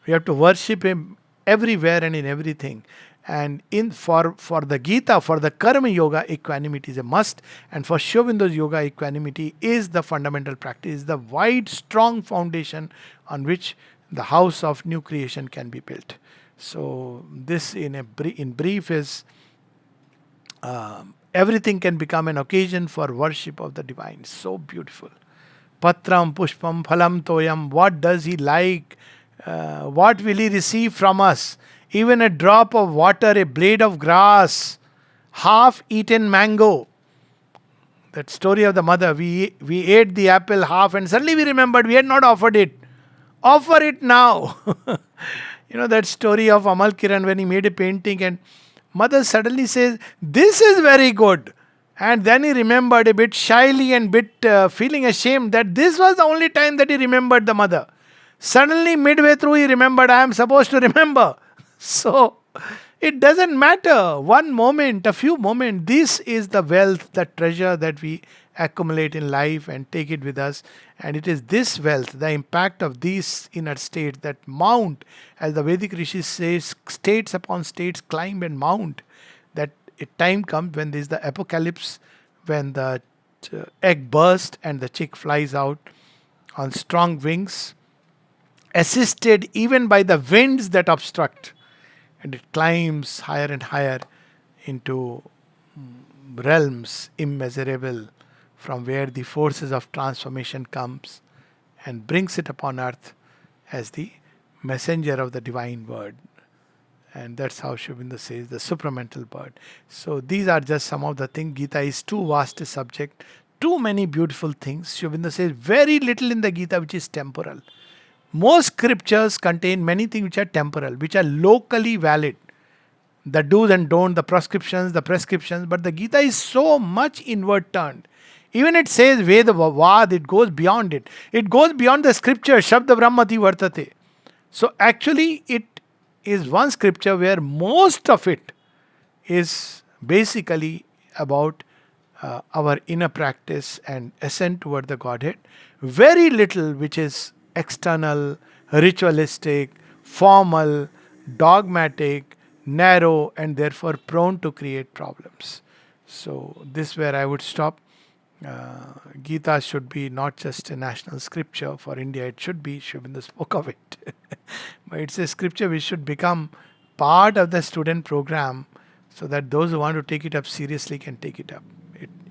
We have to worship him everywhere and in everything. And for the Gita, for the karma yoga, equanimity is a must. And for Sri Aurobindo's yoga, equanimity is the fundamental practice, is the wide, strong foundation on which the house of new creation can be built. So this in brief is everything can become an occasion for worship of the divine. So beautiful. Patram, pushpam, phalam, toyam. What does he like? What will he receive from us? Even a drop of water, a blade of grass, half-eaten mango. That story of the mother. We ate the apple half and suddenly we remembered we had not offered it. Offer it now. That story of Amal Kiran when he made a painting and mother suddenly says, this is very good. And then he remembered a bit shyly and feeling ashamed that this was the only time that he remembered the mother. Suddenly midway through he remembered, I am supposed to remember. So it doesn't matter. One moment, a few moments. This is the wealth, the treasure that we accumulate in life and take it with us. And it is this wealth, the impact of these inner states that mount, as the Vedic Rishi says, states upon states climb and mount. That a time comes when there is the apocalypse, when the egg bursts and the chick flies out on strong wings, assisted even by the winds that obstruct. And it climbs higher and higher into realms immeasurable, from where the forces of transformation comes and brings it upon earth as the messenger of the divine word. And that's how Sri Aurobindo says the supramental bird. So these are just some of the things. Gita is too vast a subject, too many beautiful things. Sri Aurobindo says very little in the Gita which is temporal. Most scriptures contain many things which are temporal, which are locally valid. The do's and don'ts, the prescriptions, but the Gita is so much inward turned. Even it says Veda Vad, it goes beyond it. It goes beyond the scripture, Shabda Brahmati Vartate. So actually it is one scripture where most of it is basically about our inner practice and ascent toward the Godhead. Very little which is external, ritualistic, formal, dogmatic, narrow, and therefore prone to create problems. So this is where I would stop. Gita should be not just a national scripture for India, it should be, Sri Aurobindo spoke of it. But it's a scripture which should become part of the student program so that those who want to take it up seriously can take it up.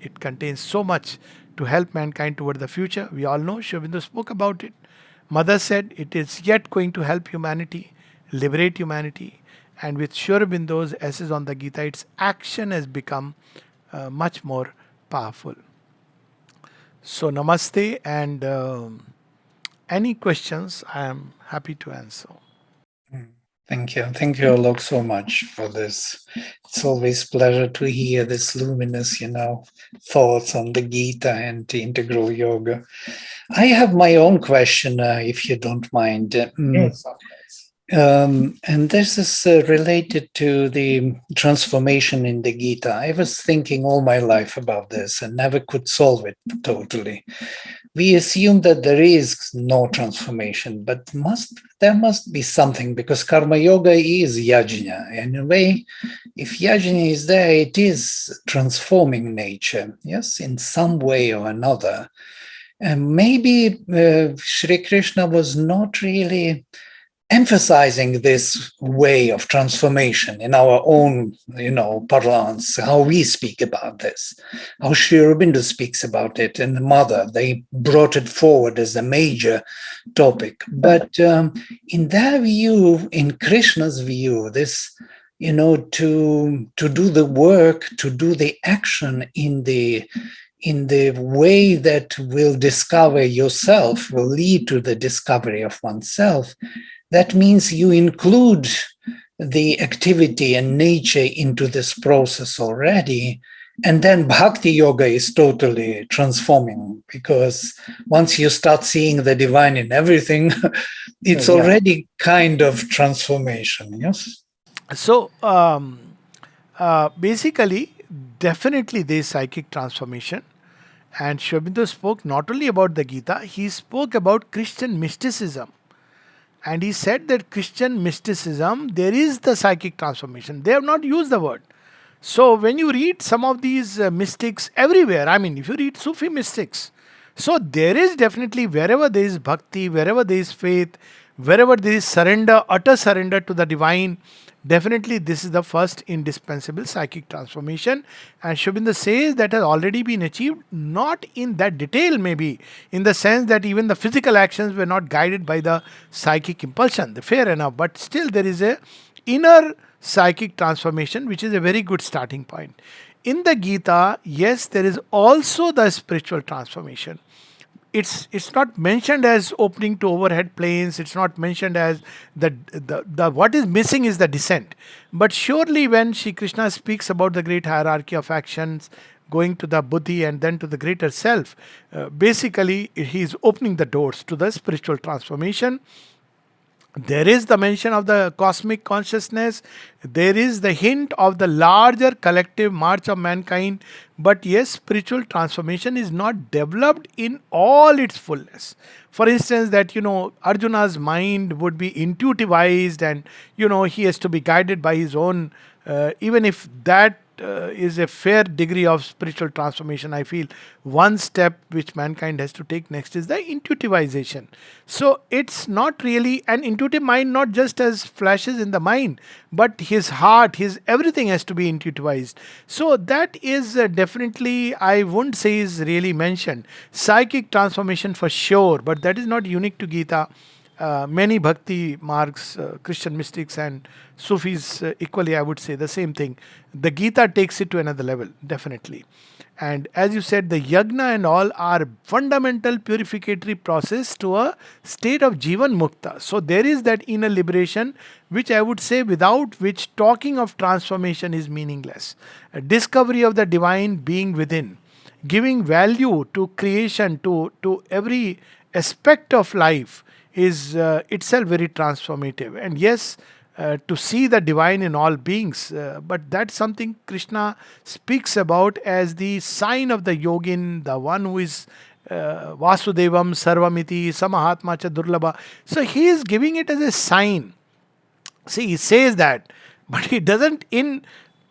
It contains so much to help mankind toward the future. We all know, Sri Aurobindo spoke about it. Mother said it is yet going to help humanity, liberate humanity. And with Sri Aurobindo's essays on the Gita, its action has become much more powerful. So, namaste, and any questions I am happy to answer. Thank you. Thank you, Alok, so much for this. It's always pleasure to hear this luminous, thoughts on the Gita and the integral yoga. I have my own question, if you don't mind. Yes. And this is related to the transformation in the Gita. I was thinking all my life about this and never could solve it totally. We assume that there is no transformation, but there must be something, because karma yoga is yajna. In a way, if yajna is there, it is transforming nature, yes, in some way or another. And maybe Sri Krishna was not really emphasizing this way of transformation in our own, parlance, how we speak about this, how Sri Aurobindo speaks about it, and the mother, they brought it forward as a major topic. But in their view, in Krishna's view, this, to do the work, to do the action in the way that will discover yourself, will lead to the discovery of oneself, that means you include the activity and nature into this process already. And then bhakti yoga is totally transforming, because once you start seeing the divine in everything, it's already kind of transformation, yes? So, basically, definitely there is psychic transformation. And Sri Aurobindo spoke not only about the Gita, he spoke about Christian mysticism. And he said that Christian mysticism, there is the psychic transformation. They have not used the word. So when you read some of these mystics everywhere, I mean, if you read Sufi mystics, so there is definitely, wherever there is bhakti, wherever there is faith, wherever there is surrender, utter surrender to the divine, definitely this is the first indispensable psychic transformation. And Sri Aurobindo says that has already been achieved, not in that detail maybe, in the sense that even the physical actions were not guided by the psychic impulsion, fair enough, but still there is a inner psychic transformation, which is a very good starting point. In the Gita, yes, there is also the spiritual transformation. It's not mentioned as opening to overhead planes. It's not mentioned as the what is missing is the descent. But surely when Shri Krishna speaks about the great hierarchy of actions, going to the buddhi and then to the greater self, basically he is opening the doors to the spiritual transformation. There is the mention of the cosmic consciousness. There is the hint of the larger collective march of mankind. But yes, spiritual transformation is not developed in all its fullness. For instance, that, Arjuna's mind would be intuitivized and, he has to be guided by his own, even if that is a fair degree of spiritual transformation, I feel one step which mankind has to take next is the intuitivization. So it's not really an intuitive mind, not just as flashes in the mind, but his heart, his everything has to be intuitivized. So that is definitely, I wouldn't say is really mentioned. Psychic transformation for sure, but that is not unique to Gita. Many bhakti marks, Christian mystics and Sufis equally, I would say the same thing. The Gita takes it to another level, definitely. And as you said, the yagna and all are fundamental purificatory process to a state of Jivan Mukta. So there is that inner liberation, which I would say without which talking of transformation is meaningless. A discovery of the divine being within, giving value to creation, to every aspect of life, is itself very transformative. And yes, to see the divine in all beings, but that's something Krishna speaks about as the sign of the yogin, the one who is Vasudevam Sarvamiti Samahatma Cha Durlabha. So he is giving it as a sign. See, he says that, but he doesn't in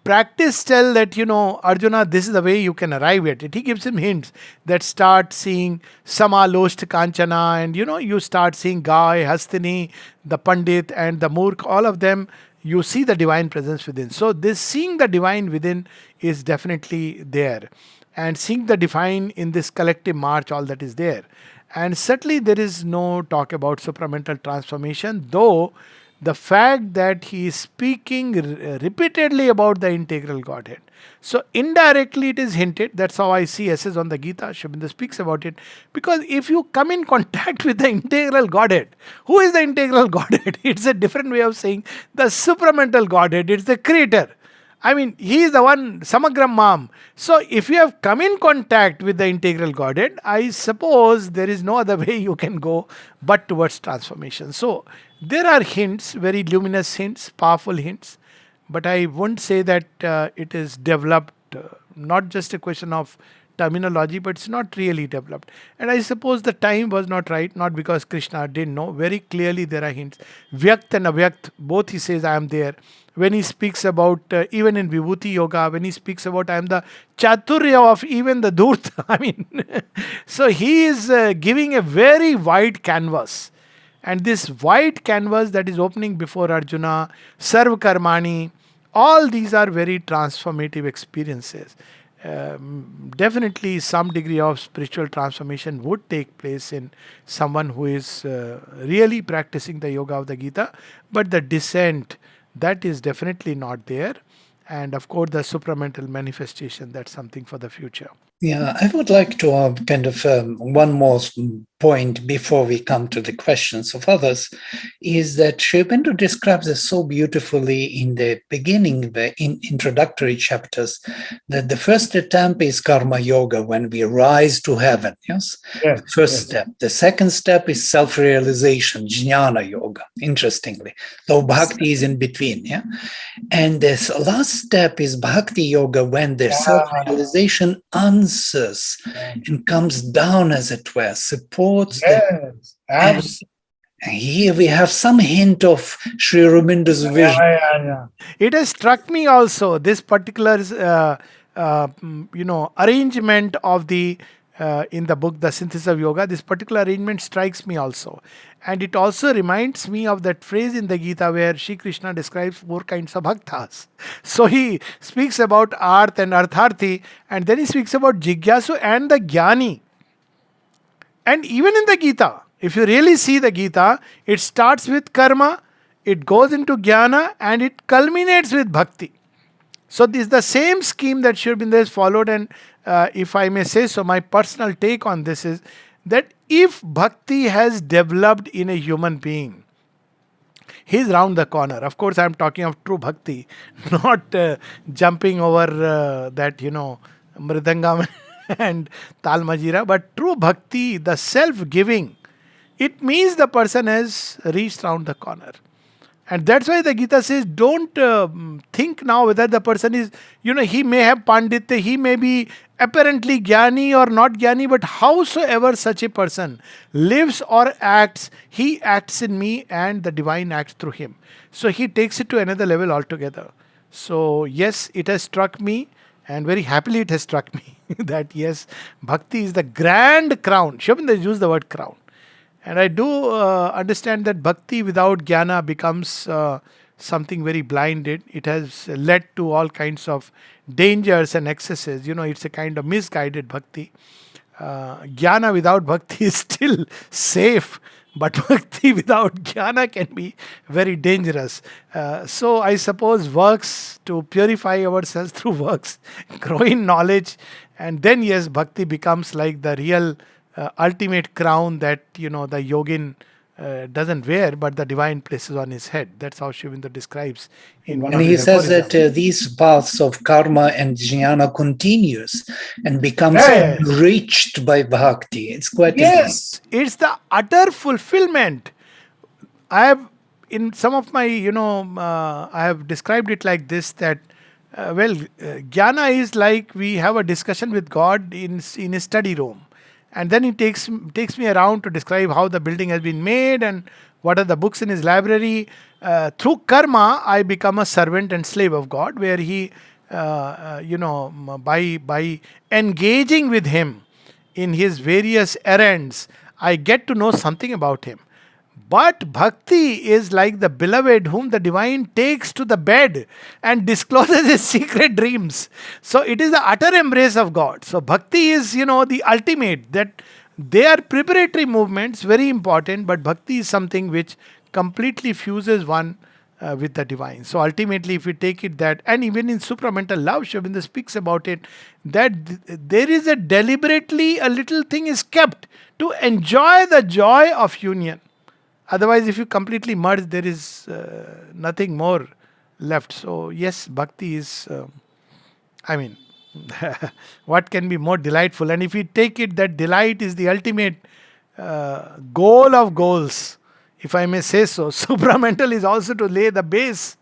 practice tell that, Arjuna, this is the way you can arrive at it. He gives him hints that start seeing Samalost Kanchana, and you start seeing Gai, Hastini, the Pandit, and the Murk, all of them. You see the divine presence within. So, this seeing the divine within is definitely there. And seeing the divine in this collective march, all that is there. And certainly, there is no talk about supramental transformation, though the fact that he is speaking repeatedly about the integral Godhead. So indirectly it is hinted. That's how I see essays on the Gita. Shubinda speaks about it. Because if you come in contact with the integral Godhead, who is the integral Godhead? It's a different way of saying the supramental Godhead. It's the creator. I mean, he is the one, Samagram Mam. So, if you have come in contact with the integral Godhead, I suppose there is no other way you can go but towards transformation. So, there are hints, very luminous hints, powerful hints, but I won't say that it is developed, not just a question of terminology, but it's not really developed. And I suppose the time was not right, not because Krishna didn't know. Very clearly, there are hints. Vyakt and Avyakt, both he says, I am there. When he speaks about, even in Vibhuti Yoga, when he speaks about, I am the Chaturya of even the Dhurt. I mean, so he is giving a very wide canvas. And this wide canvas that is opening before Arjuna, Sarv Karmani, all these are very transformative experiences. Definitely some degree of spiritual transformation would take place in someone who is really practicing the yoga of the Gita, but the descent, that is definitely not there. And of course, the supramental manifestation, that's something for the future. Yeah, I would like to one more point before we come to the questions of others, is that Sri Aurobindo describes it so beautifully in the beginning, in introductory chapters, that the first attempt is karma yoga, when we rise to heaven. Yes, first step. The second step is self-realization, jnana yoga. Interestingly, though bhakti is in between. Yeah, and this last step is bhakti yoga, when the self-realization answers and comes down, as it were, supports. And here we have some hint of Sri Aurobindo's vision. It has struck me also, this particular arrangement of the in the book The Synthesis of Yoga. This particular arrangement strikes me also, and it also reminds me of that phrase in the Gita where Shri Krishna describes 4 kinds of bhaktas. So he speaks about arth and artharthi, and then he speaks about jigyasu and the jnani. And even in the Gita, if you really see the Gita, it starts with karma, it goes into jnana, and it culminates with bhakti. So this is the same scheme that Sri Aurobindo has followed, and if I may say so, my personal take on this is that if bhakti has developed in a human being, he's round the corner. Of course, I'm talking of true bhakti, not jumping over that, mridangam and tal majira, but true bhakti, the self-giving, it means the person has reached round the corner. And that's why the Gita says, don't think now whether the person is, he may have panditya, he may be apparently jnani or not jnani, but howsoever such a person lives or acts, he acts in me and the divine acts through him. So he takes it to another level altogether. So yes, it has struck me, and very happily it has struck me that yes, bhakti is the grand crown. Sri Aurobindo used the word crown. And I do understand that bhakti without jnana becomes something very blinded. It has led to all kinds of dangers and excesses. It's a kind of misguided bhakti. Jnana without bhakti is still safe, but bhakti without jnana can be very dangerous. So I suppose works, to purify ourselves through works, grow in knowledge, and then yes, bhakti becomes like the real ultimate crown that the yogin doesn't wear, but the divine places on his head. That's how Sri Aurobindo describes in one and of he his says that aphorisms. these paths of karma and jnana continues and becomes enriched by bhakti. It's quite interesting. It's the utter fulfillment. I have, in some of my, I have described it like this, that jnana is like we have a discussion with God in a study room. And then he takes me around to describe how the building has been made and what are the books in his library. Through karma, I become a servant and slave of God, where he by engaging with him in his various errands, I get to know something about him. But bhakti is like the beloved whom the divine takes to the bed and discloses his secret dreams. So it is the utter embrace of God. So bhakti is, the ultimate. That they are preparatory movements, very important, but bhakti is something which completely fuses one with the divine. So ultimately, if we take it that, and even in supramental love, Sri Aurobindo speaks about it, that there is a deliberately a little thing is kept to enjoy the joy of union. Otherwise, if you completely merge, there is nothing more left. So yes, bhakti is, I mean, what can be more delightful? And if we take it that delight is the ultimate goal of goals, if I may say so, supramental is also to lay the base,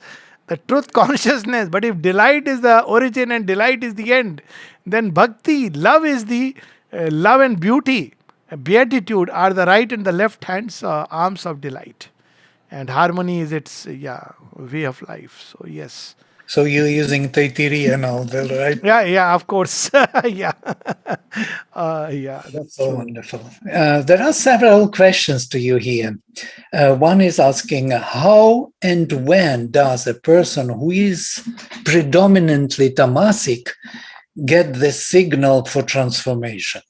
the truth consciousness. But if delight is the origin and delight is the end, then bhakti, love is the love and beauty, beatitude are the right and the left hands, arms of delight. And harmony is its way of life. So yes. So you're using Taitiri and all that, right? Yeah, of course. Yeah. That's So true. wonderful. There are several questions to you here. One is asking, how and when does a person who is predominantly tamasic get the signal for transformation?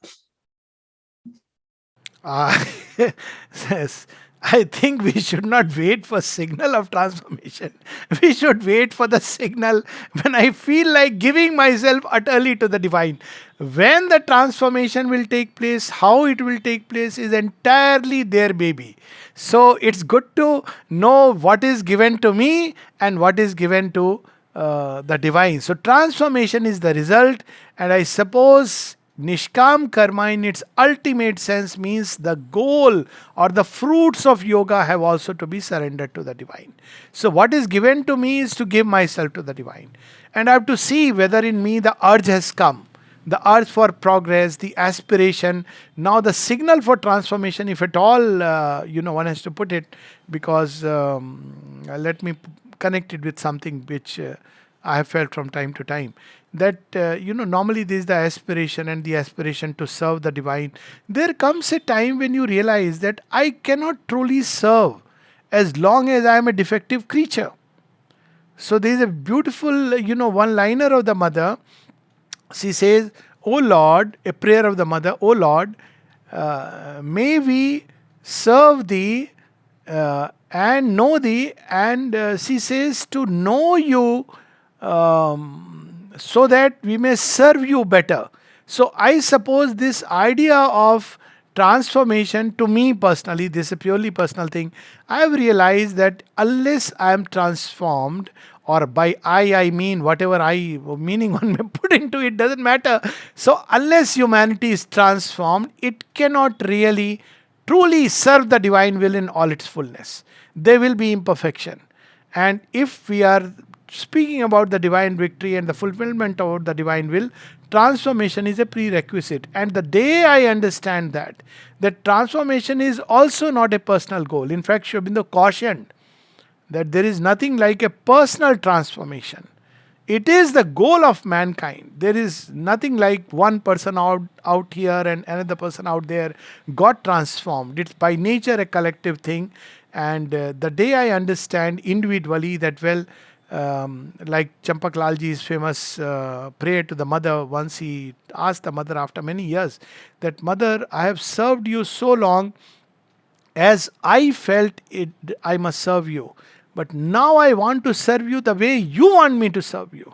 Yes. I think we should not wait for signal of transformation. We should wait for the signal when I feel like giving myself utterly to the divine. When the transformation will take place, how it will take place is entirely their baby. So it's good to know what is given to me and what is given to the divine. So transformation is the result, and I suppose Nishkam karma in its ultimate sense means the goal or the fruits of yoga have also to be surrendered to the divine. So what is given to me is to give myself to the divine. And I have to see whether in me the urge has come. The urge for progress, the aspiration, now the signal for transformation, if at all, one has to put it, because let me connect it with something which I have felt from time to time, that normally there is the aspiration and the aspiration to serve the divine. There comes a time when you realize that I cannot truly serve as long as I am a defective creature. So there is a beautiful one liner of the mother. She says, "O Lord," a prayer of the mother, "O Lord, may we serve thee and know thee." And she says, to know you so that we may serve you better. So I suppose this idea of transformation, to me personally, this is a purely personal thing. I have realized that unless I am transformed, or by I mean whatever meaning one may put into it, doesn't matter. So unless humanity is transformed, it cannot really truly serve the divine will in all its fullness. There will be imperfection. And if we are speaking about the divine victory and the fulfillment of the divine will, transformation is a prerequisite. And the day I understand that transformation is also not a personal goal. In fact, Sri Aurobindo cautioned that there is nothing like a personal transformation. It is the goal of mankind. There is nothing like one person out here and another person out there got transformed. It's by nature a collective thing. And the day I understand individually that, well, like Champak Lalji's famous prayer to the mother, once he asked the mother after many years, that, "Mother, I have served you so long as I felt it, I must serve you. But now I want to serve you the way you want me to serve you."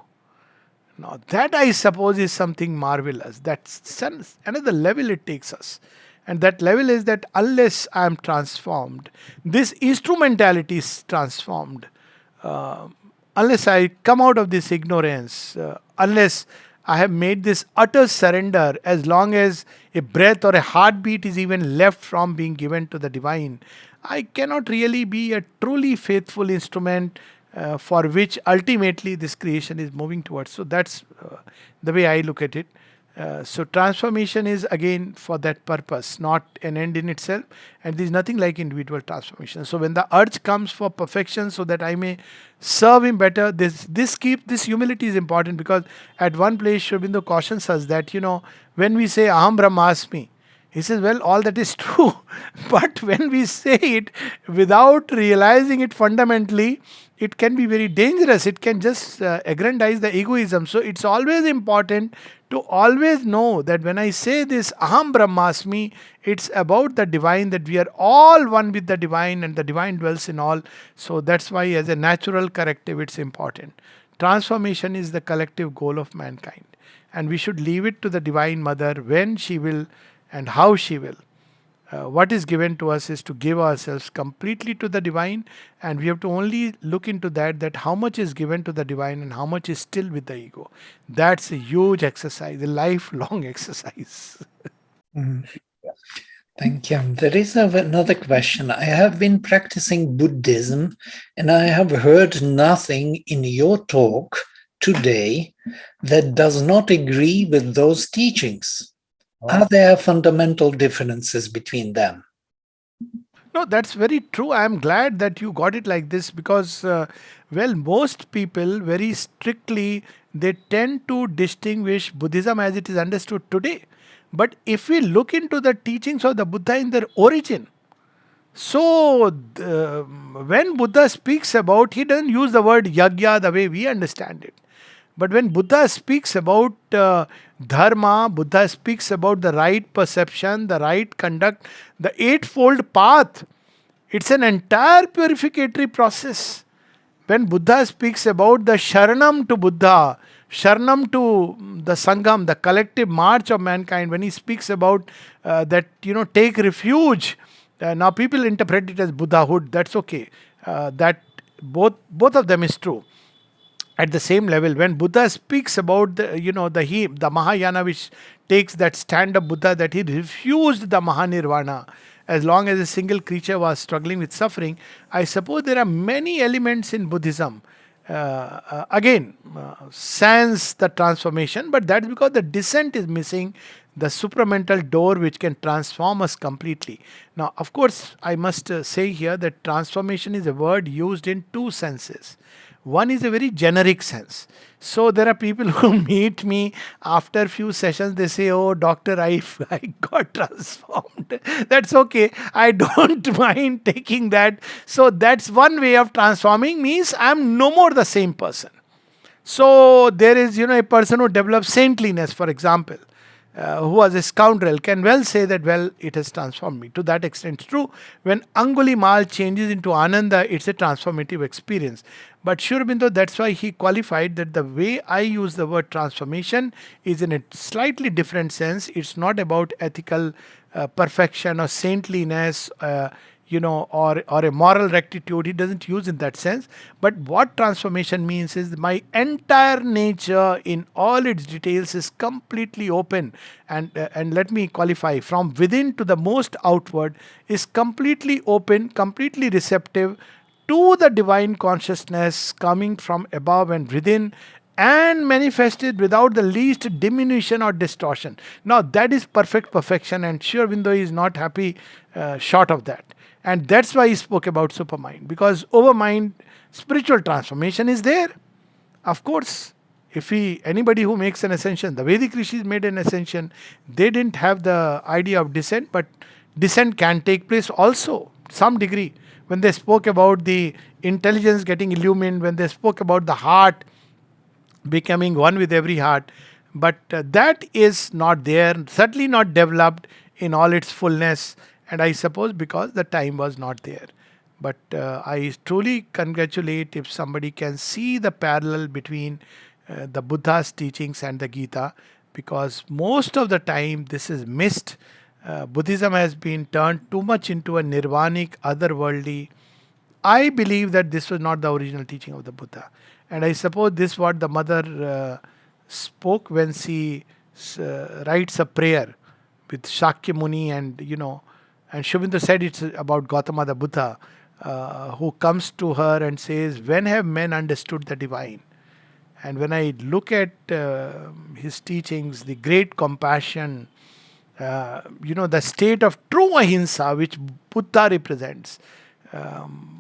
Now that, I suppose, is something marvelous. That's another level it takes us. And that level is that unless I am transformed, this instrumentality is transformed. Unless I come out of this ignorance, unless I have made this utter surrender, as long as a breath or a heartbeat is even left from being given to the divine, I cannot really be a truly faithful instrument for which ultimately this creation is moving towards. So that's the way I look at it. So transformation is again for that purpose, not an end in itself. And there is nothing like individual transformation. So when the urge comes for perfection, so that I may serve him better, this humility is important, because at one place Sri Aurobindo cautions us that when we say Aham Brahmasmi, he says, well, all that is true, but when we say it without realizing it fundamentally, it can be very dangerous. It can just aggrandize the egoism. So it's always important to always know that when I say this Aham Brahmasmi, it's about the divine, that we are all one with the divine and the divine dwells in all. So that's why, as a natural corrective, it's important. Transformation is the collective goal of mankind, and we should leave it to the Divine Mother when she will and how she will. What is given to us is to give ourselves completely to the divine, and we have to only look into that how much is given to the divine and how much is still with the ego. That's a huge exercise, a lifelong exercise. Mm. Thank you. There is another question. I have been practicing Buddhism, and I have heard nothing in your talk today that does not agree with those teachings. Are there fundamental differences between them? No, that's very true. I am glad that you got it like this, because, most people very strictly, they tend to distinguish Buddhism as it is understood today. But if we look into the teachings of the Buddha in their origin, so when Buddha speaks about, he doesn't use the word yagya the way we understand it. But when Buddha speaks about dharma, Buddha speaks about the right perception, the right conduct, the eightfold path. It's an entire purificatory process. When Buddha speaks about the Sharanam to Buddha, Sharanam to the Sangam, the collective march of mankind, when he speaks about take refuge. Now people interpret it as Buddhahood. That's okay. That both of them is true. At the same level, when Buddha speaks about the Mahayana, which takes that stand of Buddha, that he refused the Mahanirvana as long as a single creature was struggling with suffering, I suppose there are many elements in Buddhism. Sans the transformation, but that's because the descent is missing, the supramental door which can transform us completely. Now, of course, I must say here that transformation is a word used in two senses. One is a very generic sense. So there are people who meet me after a few sessions, they say, oh, doctor, I got transformed. That's okay. I don't mind taking that. So that's one way of transforming, means I'm no more the same person. So there is, a person who develops saintliness, for example, who was a scoundrel, can well say that, well, it has transformed me. To that extent, it's true. When Angulimal changes into Ananda, it's a transformative experience. But Sri Aurobindo, that's why he qualified that the way I use the word transformation is in a slightly different sense. It's not about ethical perfection or saintliness, or a moral rectitude. He doesn't use in that sense. But what transformation means is my entire nature in all its details is completely open. And let me qualify, from within to the most outward is completely open, completely receptive to the divine consciousness coming from above and within, and manifested without the least diminution or distortion. Now that is perfect perfection, and Sri Aurobindo is not happy short of that. And that's why he spoke about supermind, because overmind, spiritual transformation is there. Of course, anybody who makes an ascension, the Vedic rishis made an ascension, they didn't have the idea of descent, but descent can take place also, some degree. When they spoke about the intelligence getting illumined, when they spoke about the heart becoming one with every heart, but that is not there, certainly not developed in all its fullness, and I suppose because the time was not there. But I truly congratulate if somebody can see the parallel between the Buddha's teachings and the Gita, because most of the time this is missed. Buddhism has been turned too much into a nirvanic, otherworldly. I believe that this was not the original teaching of the Buddha. And I suppose this is what the mother spoke when she writes a prayer with Shakya Muni, and and Sri Aurobindo said it's about Gautama the Buddha, who comes to her and says, when have men understood the divine? And when I look at his teachings, the great compassion, the state of true ahimsa which Buddha represents,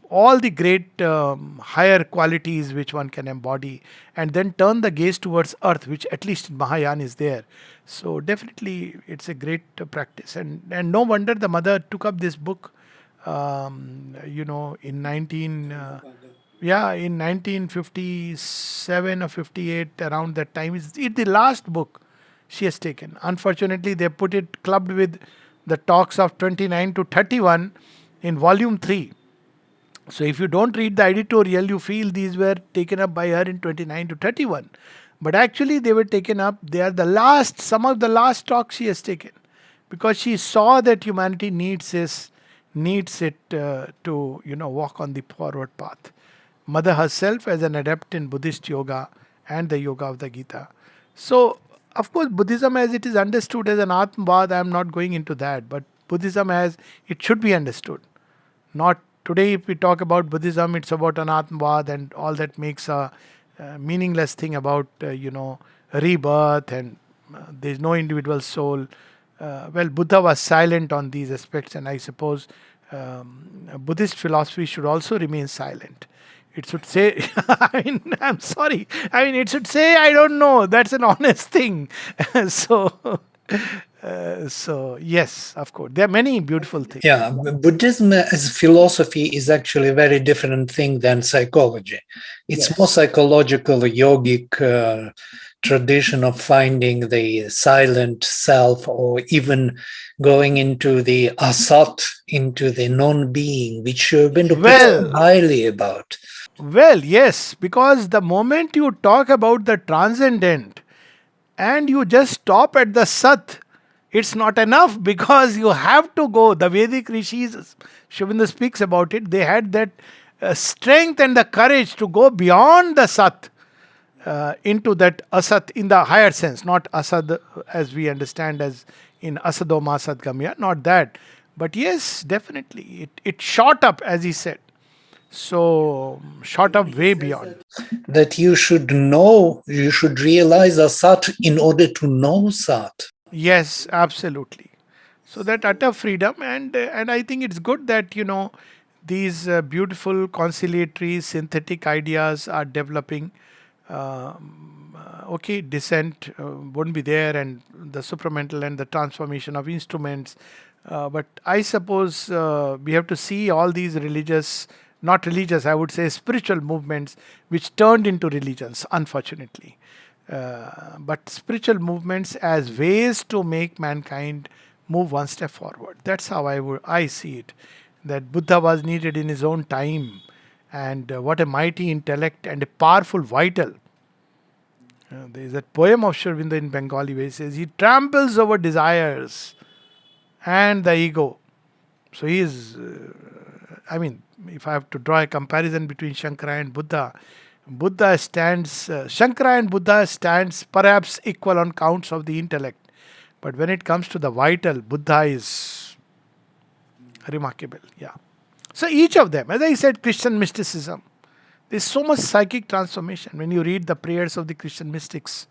all the great higher qualities which one can embody, and then turn the gaze towards earth, which at least in Mahayana is there. So definitely, it's a great practice, and no wonder the mother took up this book. In 1957 or 58, around that time. It's the last book she has taken. Unfortunately, they put it clubbed with the talks of 29 to 31 in volume 3. So if you don't read the editorial, you feel these were taken up by her in 29 to 31. But actually, they were taken up, they are some of the last talks she has taken. Because she saw that humanity needs it to walk on the forward path. Mother herself as an adept in Buddhist yoga and the yoga of the Gita. So, of course, Buddhism as it is understood as an Atmavad, I am not going into that, but Buddhism as it should be understood. Not today, if we talk about Buddhism, it's about an Atmavad and all that makes a meaningless thing about, rebirth and there is no individual soul. Buddha was silent on these aspects, and I suppose Buddhist philosophy should also remain silent. It should say, I'm sorry. It should say, I don't know. That's an honest thing. So yes, of course, there are many beautiful things. Yeah, Buddhism as philosophy is actually a very different thing than psychology. It's more psychological, yogic tradition of finding the silent self, or even going into the asat, into the non-being, which Bindu puts highly about. Well, yes, because the moment you talk about the transcendent and you just stop at the sat, it's not enough, because you have to go. The Vedic rishis, Shivindu speaks about it, they had that strength and the courage to go beyond the sat into that asat in the higher sense, not asad as we understand as in asadoma sadgamya, not that. But yes, definitely, it shot up, as he said. So, shot up way beyond. That you should know, you should realize asat in order to know sat. Yes, absolutely. So that utter freedom, and I think it's good that these beautiful conciliatory synthetic ideas are developing. Okay, descent won't be there, and the supramental and the transformation of instruments. But I suppose we have to see all these not religious, I would say spiritual movements, which turned into religions, unfortunately. But spiritual movements as ways to make mankind move one step forward. That's how I see it. That Buddha was needed in his own time, and what a mighty intellect and a powerful vital. There is that poem of Sri Aurobindo in Bengali where he says, he tramples over desires and the ego. So he is, if I have to draw a comparison between Shankara and Buddha, Shankara and Buddha stands perhaps equal on counts of the intellect. But when it comes to the vital, Buddha is remarkable. Yeah. So each of them, as I said, Christian mysticism, there's so much psychic transformation. When you read the prayers of the Christian mystics,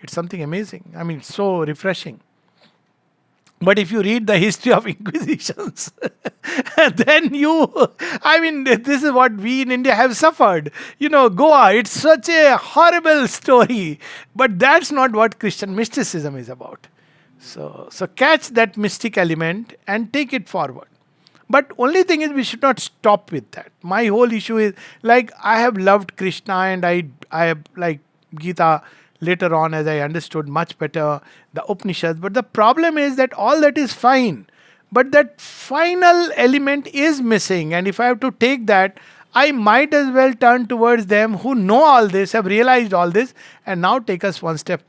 it's something amazing. It's so refreshing. But if you read the history of inquisitions, then this is what we in India have suffered. Goa, it's such a horrible story. But that's not what Christian mysticism is about. So catch that mystic element and take it forward. But only thing is, we should not stop with that. My whole issue is, I have loved Krishna, and I have like Gita later on, as I understood much better the Upanishads. But the problem is that all that is fine, but that final element is missing. And if I have to take that, I might as well turn towards them who know all this, have realized all this, and now take us one step,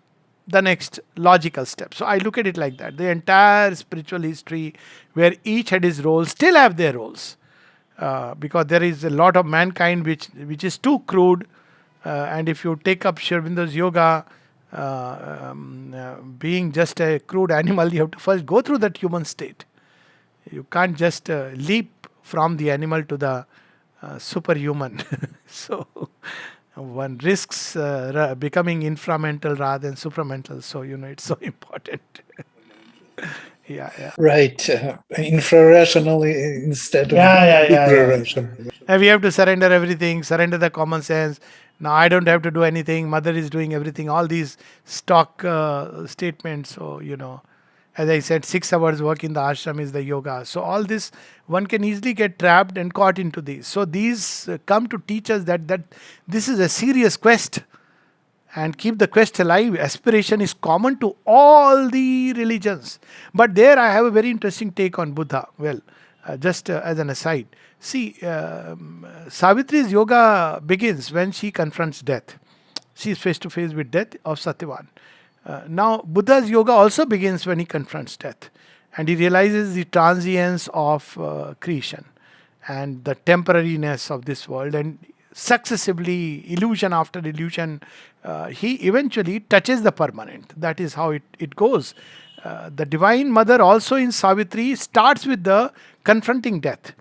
the next logical step. So I look at it like that. The entire spiritual history, where each had his roles, still have their roles. Because there is a lot of mankind which is too crude. And if you take up Sri Aurobindo's yoga, being just a crude animal, you have to first go through that human state. You can't just leap from the animal to the superhuman. So one risks becoming inframental rather than supramental. So, it's so important. Yeah, yeah. Right. Infra-rational instead of supra-rational. And we have to surrender everything, surrender the common sense. Now I don't have to do anything. Mother is doing everything. All these stock statements. So, as I said, 6 hours work in the ashram is the yoga. So all this, one can easily get trapped and caught into these. So these come to teach us that this is a serious quest, and keep the quest alive. Aspiration is common to all the religions. But there I have a very interesting take on Buddha. Well, just as an aside, see, Savitri's yoga begins when she confronts death. She is face to face with death of Satyavan. Now, Buddha's yoga also begins when he confronts death, and he realizes the transience of creation and the temporariness of this world, and successively, illusion after illusion, he eventually touches the permanent. That is how it goes. The Divine Mother also in Savitri starts with the confronting death.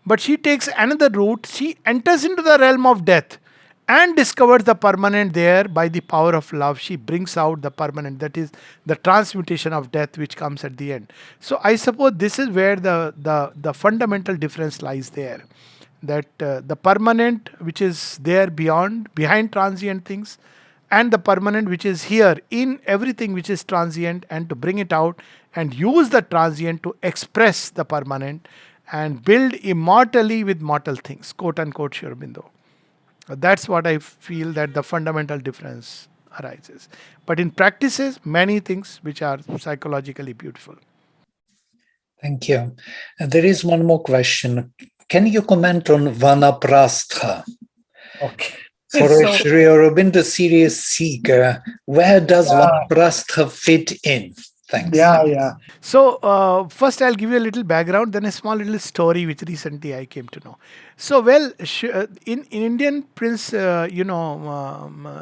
But she takes another route. She enters into the realm of death and discovers the permanent there by the power of love. She brings out the permanent. That is the transmutation of death which comes at the end. So I suppose this is where the fundamental difference lies there. That the permanent which is there behind transient things, and the permanent which is here in everything which is transient, and to bring it out and use the transient to express the permanent and build immortally with mortal things, quote unquote Sri Aurobindo. That's what I feel, that the fundamental difference arises. But in practices, many things which are psychologically beautiful. Thank you. There is one more question. Can you comment on Vanaprastha? Okay. For a Sri Aurobindo serious seeker, where does Vanaprastha fit in? Thanks. So first I'll give you a little background, then a small little story which recently I came to know. So well, in Indian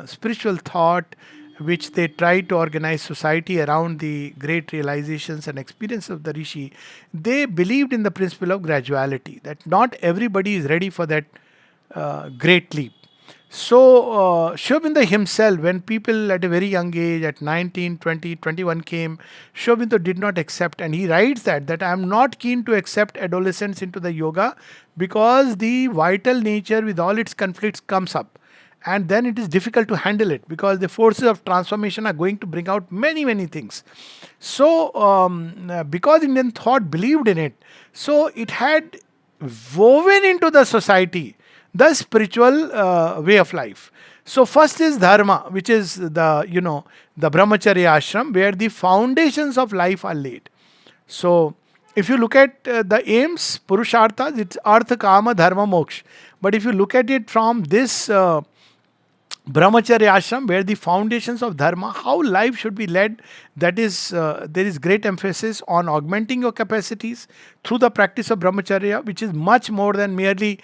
spiritual thought, which they try to organize society around the great realizations and experience of the Rishi, they believed in the principle of graduality, that not everybody is ready for that great leap. So, Sri Aurobindo himself, when people at a very young age, at 19, 20, 21 came, Sri Aurobindo did not accept. And he writes that I am not keen to accept adolescents into the yoga, because the vital nature with all its conflicts comes up. And then it is difficult to handle it, because the forces of transformation are going to bring out many, many things. So, because Indian thought believed in it, so it had woven into the society the spiritual way of life. So first is dharma, which is the brahmacharya ashram, where the foundations of life are laid. So if you look at the aims, purusharthas, it's artha, kama, dharma, moksha. But if you look at it from this brahmacharya ashram, where the foundations of dharma, how life should be led, that is there is great emphasis on augmenting your capacities through the practice of brahmacharya, which is much more than merely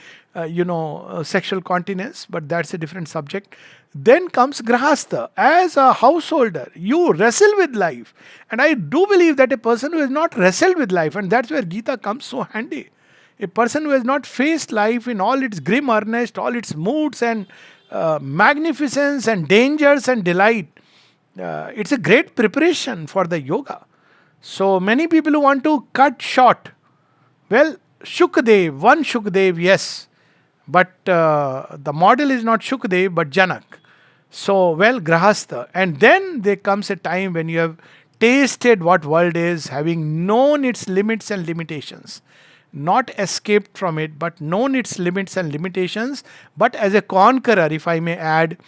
sexual continence, but that's a different subject. Then comes grahastha. As a householder, you wrestle with life, and I do believe that a person who has not wrestled with life, and that's where Gita comes so handy, a person who has not faced life in all its grim earnest, all its moods and magnificence and dangers and delight, it's a great preparation for the yoga. So many people who want to cut short, well, one Shukdev, yes, but the model is not Shukdev but Janak. So, well, Grahastha. And then there comes a time when you have tasted what world is, having known its limits and limitations. Not escaped from it, but known its limits and limitations. But as a conqueror, if I may add,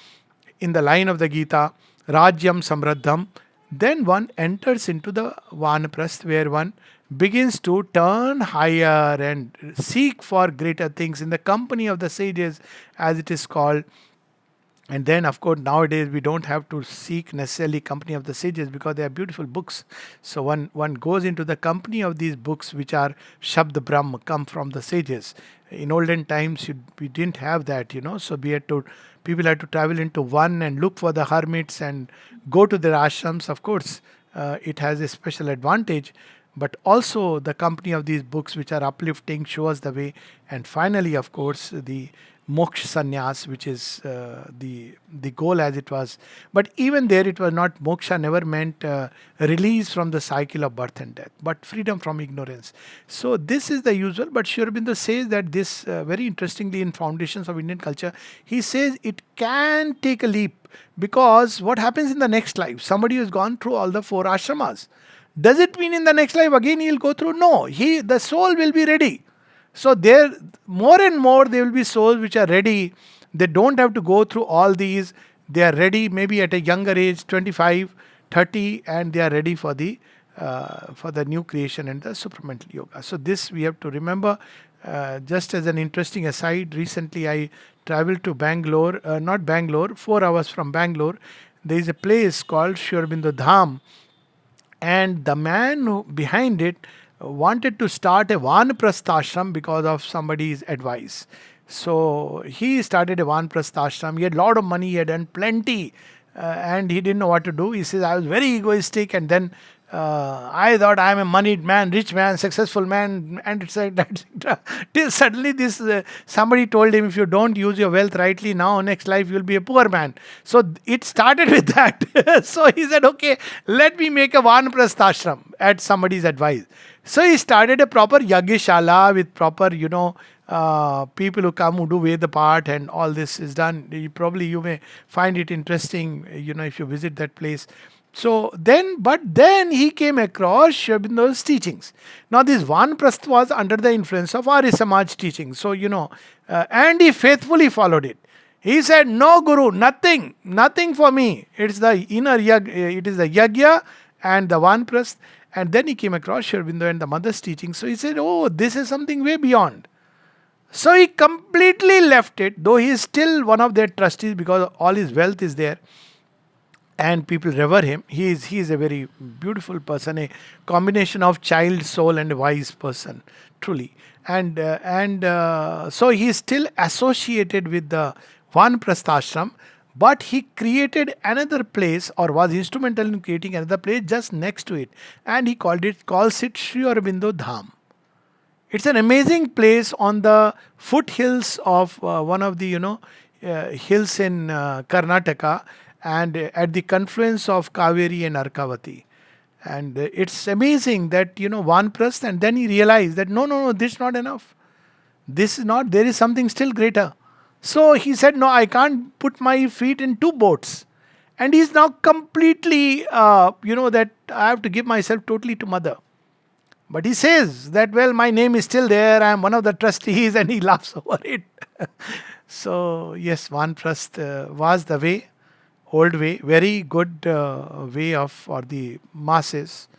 in the line of the Gita, Rajyam Samraddham, then one enters into the Vanaprastha, where one begins to turn higher and seek for greater things in the company of the sages, as it is called. And then, of course, nowadays we don't have to seek necessarily company of the sages, because they are beautiful books. So one goes into the company of these books, which are Shabd Brahm, come from the sages. In olden times, we didn't have that, So people had to travel into one and look for the hermits and go to their ashrams. Of course, it has a special advantage. But also the company of these books, which are uplifting, show us the way. And finally, of course, the moksha sannyas, which is the goal as it was. But even there, it was not moksha. Never meant release from the cycle of birth and death, but freedom from ignorance. So this is the usual. But Sri Aurobindo says that this very interestingly in Foundations of Indian Culture, he says it can take a leap, because what happens in the next life? Somebody who has gone through all the four ashramas. Does it mean in the next life again he'll go through? No, the soul will be ready. So there, more and more, there will be souls which are ready. They don't have to go through all these. They are ready maybe at a younger age, 25, 30, and they are ready for the new creation and the supramental yoga. So this we have to remember. Just as an interesting aside, recently I traveled to Bangalore, not Bangalore, 4 hours from Bangalore. There is a place called Sri Aurobindo Dham, and the man behind it wanted to start a Vanaprastha ashram because of somebody's advice. So he started a Vanaprastha ashram. He had a lot of money, he had done plenty, and he didn't know what to do. He says, I was very egoistic, and then I thought I am a moneyed man, rich man, successful man, and etc. Till suddenly somebody told him, if you don't use your wealth rightly now, next life you'll be a poor man. So it started with that. So he said, okay, let me make a Vanaprastha ashram at somebody's advice. So he started a proper Yagyashala with proper, people who come who do Veda part, and all this is done. You may find it interesting, if you visit that place. But then he came across Sri Aurobindo's teachings. Now this Vanaprastha was under the influence of Arya Samaj teaching. So, and he faithfully followed it. He said, no Guru, nothing for me. It's the inner it is the Yagya and the Vanaprastha. And then he came across Sri Aurobindo and the mother's teaching. So he said, oh, this is something way beyond. So he completely left it, though he is still one of their trustees because all his wealth is there. And people revere him. He is a very beautiful person, a combination of child soul and a wise person, truly. And so he is still associated with the Vanaprastha ashram, but he created another place, or was instrumental in creating another place just next to it, and he calls it Sri Aurobindo Dham. It's an amazing place on the foothills of one of the hills in Karnataka, and at the confluence of Kaveri and Arkavati. And it's amazing that, Vanaprastha, and then he realized that no, this is not enough. This is not, there is something still greater. So he said, no, I can't put my feet in 2 boats. And he's now completely, that I have to give myself totally to mother. But he says that, well, my name is still there, I am one of the trustees, and he laughs over it. So, yes, Vanaprastha was the way. Old way, very good way for the masses.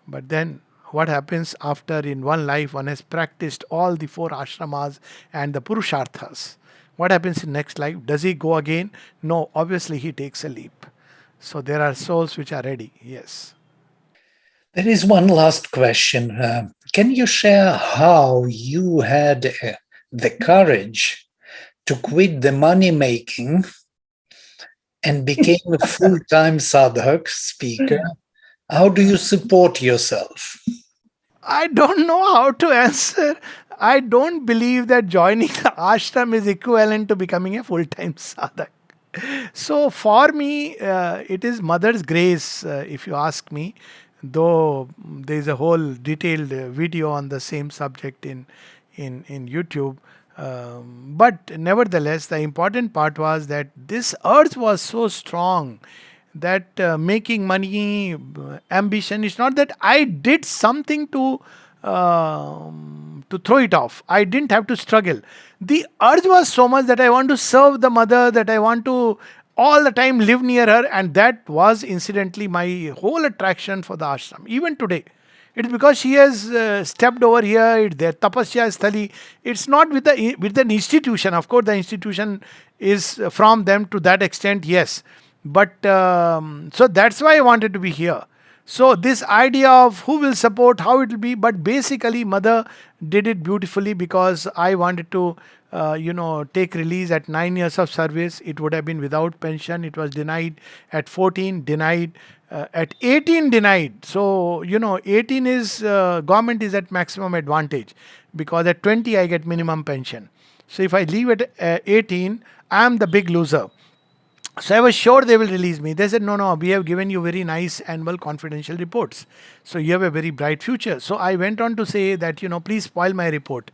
But then what happens after in one life one has practiced all the 4 ashramas and the purusharthas? What happens in next life? Does he go again? No, obviously he takes a leap. So there are souls which are ready, yes. There is one last question. Can you share how you had the courage to quit the money making and became a full-time sadhak speaker? How do you support yourself? I don't know how to answer. I don't believe that joining the ashram is equivalent to becoming a full-time sadhak. So for me, it is Mother's grace, if you ask me. Though there is a whole detailed video on the same subject in YouTube. But nevertheless, the important part was that this urge was so strong that making money, ambition, it's not that I did something to throw it off. I didn't have to struggle. The urge was so much that I want to serve the mother, that I want to all the time live near her, and that was incidentally my whole attraction for the ashram. Even today, it's because she has stepped over here. It's their tapasya sthali. It's not with an institution. Of course, the institution is from them to that extent, yes. But so that's why I wanted to be here. So this idea of who will support, how it will be, but basically mother did it beautifully because I wanted to, take release at 9 years of service. It would have been without pension. It was denied at 14, denied at 18, denied. So 18 is government is at maximum advantage because at 20 I get minimum pension. So if I leave at 18, I'm the big loser. So I was sure they will release me. They said, no, no, we have given you very nice annual confidential reports. So you have a very bright future. So I went on to say that, please spoil my report.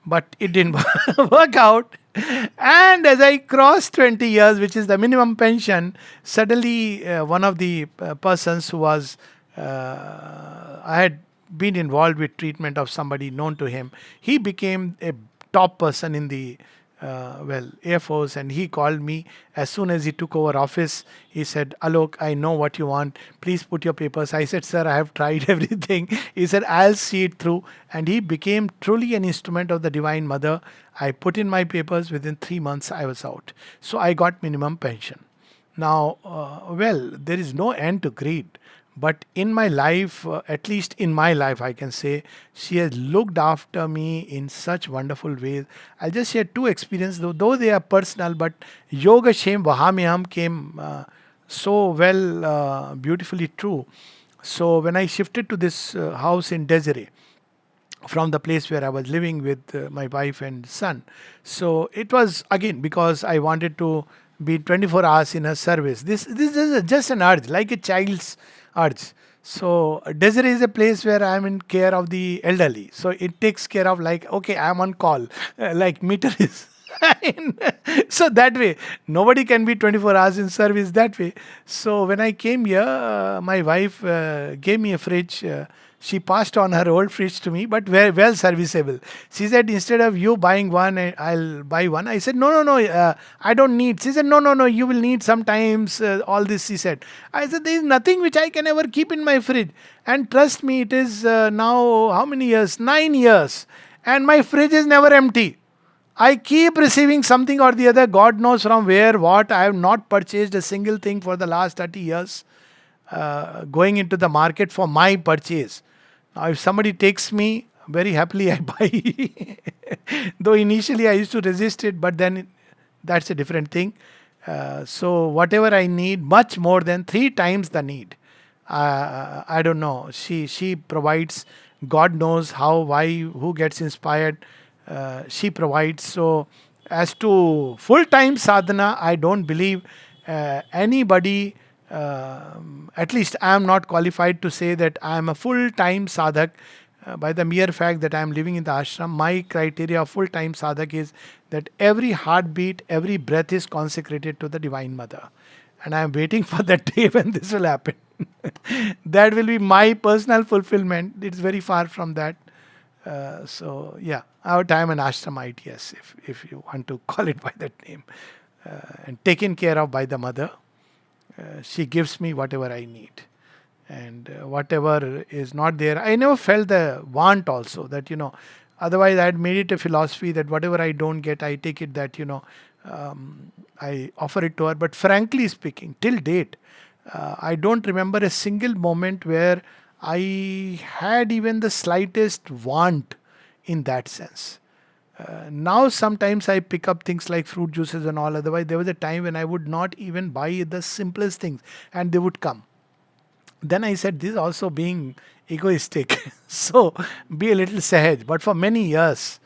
But it didn't work out. And as I crossed 20 years, which is the minimum pension, suddenly one of the persons who was, I had been involved with treatment of somebody known to him, he became a top person in the Air Force, and he called me as soon as he took over office. He said, Alok, I know what you want. Please put your papers. I said, sir, I have tried everything. He said, I'll see it through. And he became truly an instrument of the Divine Mother. I put in my papers. Within 3 months, I was out. So I got minimum pension. Now, there is no end to greed. But in my life, at least in my life, I can say, she has looked after me in such wonderful ways. I'll just share two experiences, though they are personal, but Yoga Shem Vahamyam came so well, beautifully true. So when I shifted to this house in Desiree, from the place where I was living with my wife and son. So it was again because I wanted to be 24 hours in her service. This is just an urge, like a child's urge. So Desiree is a place where I am in care of the elderly. So it takes care of like, okay, I am on call, like meter is. So that way, nobody can be 24 hours in service that way. So when I came here, my wife gave me a fridge. She passed on her old fridge to me, but very well serviceable. She said, instead of you buying one, I'll buy one. I said, no, no, no, I don't need. She said, no, no, no, you will need sometimes all this, she said. I said, there is nothing which I can ever keep in my fridge. And trust me, it is now, how many years? 9 years. And my fridge is never empty. I keep receiving something or the other, God knows from where, what. I have not purchased a single thing for the last 30 years. Going into the market for my purchase. Now, if somebody takes me, very happily I buy. Though initially I used to resist it, but then that's a different thing. So whatever I need, much more than 3 times the need. I don't know. She provides. God knows how, why, who gets inspired. She provides. So as to full-time sadhana, I don't believe anybody. At least I am not qualified to say that I am a full-time sadhak by the mere fact that I am living in the ashram. My criteria of full-time sadhak is that every heartbeat, every breath is consecrated to the Divine Mother. And I am waiting for that day when this will happen. That will be my personal fulfillment. It's very far from that. So yeah, out I am an ashramite, yes, if you want to call it by that name. And taken care of by the Mother. She gives me whatever I need. And whatever is not there, I never felt the want also that, otherwise I had made it a philosophy that whatever I don't get, I take it that, I offer it to her. But frankly speaking, till date, I don't remember a single moment where I had even the slightest want in that sense. Now sometimes I pick up things like fruit juices and all. Otherwise, there was a time when I would not even buy the simplest things and they would come. Then I said, this is also being egoistic. So be a little sahaj. But for many years,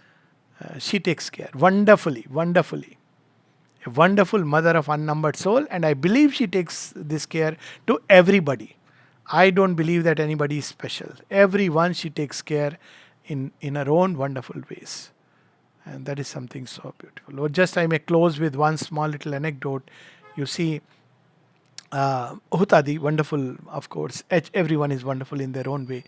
she takes care wonderfully, wonderfully. A wonderful mother of unnumbered soul. And I believe she takes this care to everybody. I don't believe that anybody is special. Everyone she takes care in her own wonderful ways. And that is something so beautiful. Or just I may close with one small little anecdote. You see, Hutadi, wonderful, of course. Everyone is wonderful in their own way.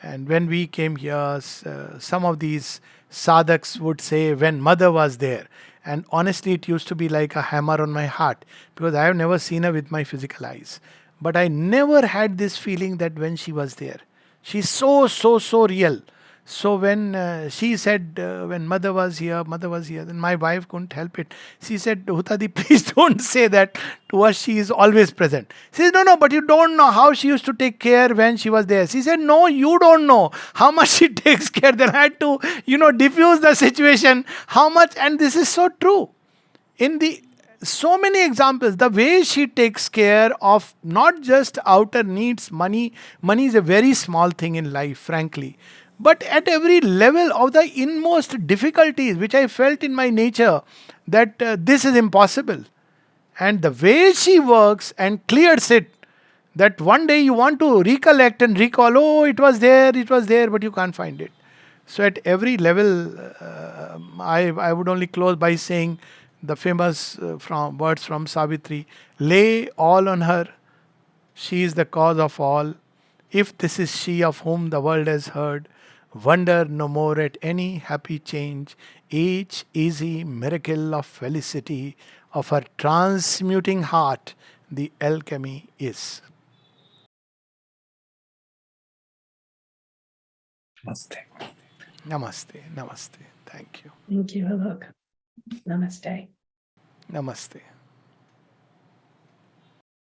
And when we came here, some of these sadhaks would say, when Mother was there. And honestly, it used to be like a hammer on my heart. Because I have never seen her with my physical eyes. But I never had this feeling that when she was there. She's so real. So when she said, when Mother was here, then my wife couldn't help it. She said, Hutadi, please don't say that to us. She is always present. She said, no, but you don't know how she used to take care when she was there. She said, no, you don't know how much she takes care. Then I had to, diffuse the situation. How much, and this is so true. So many examples, the way she takes care of not just outer needs, money is a very small thing in life, frankly. But at every level of the inmost difficulties, which I felt in my nature, that this is impossible. And the way she works and clears it, that one day you want to recollect and recall, oh, it was there, but you can't find it. So at every level, I would only close by saying the famous from words from Savitri: lay all on her, she is the cause of all. If this is she of whom the world has heard, wonder no more at any happy change. Each easy miracle of felicity of her transmuting heart, the alchemy is. Namaste. Namaste, namaste. Thank you. Thank you, Alok. Namaste. Namaste.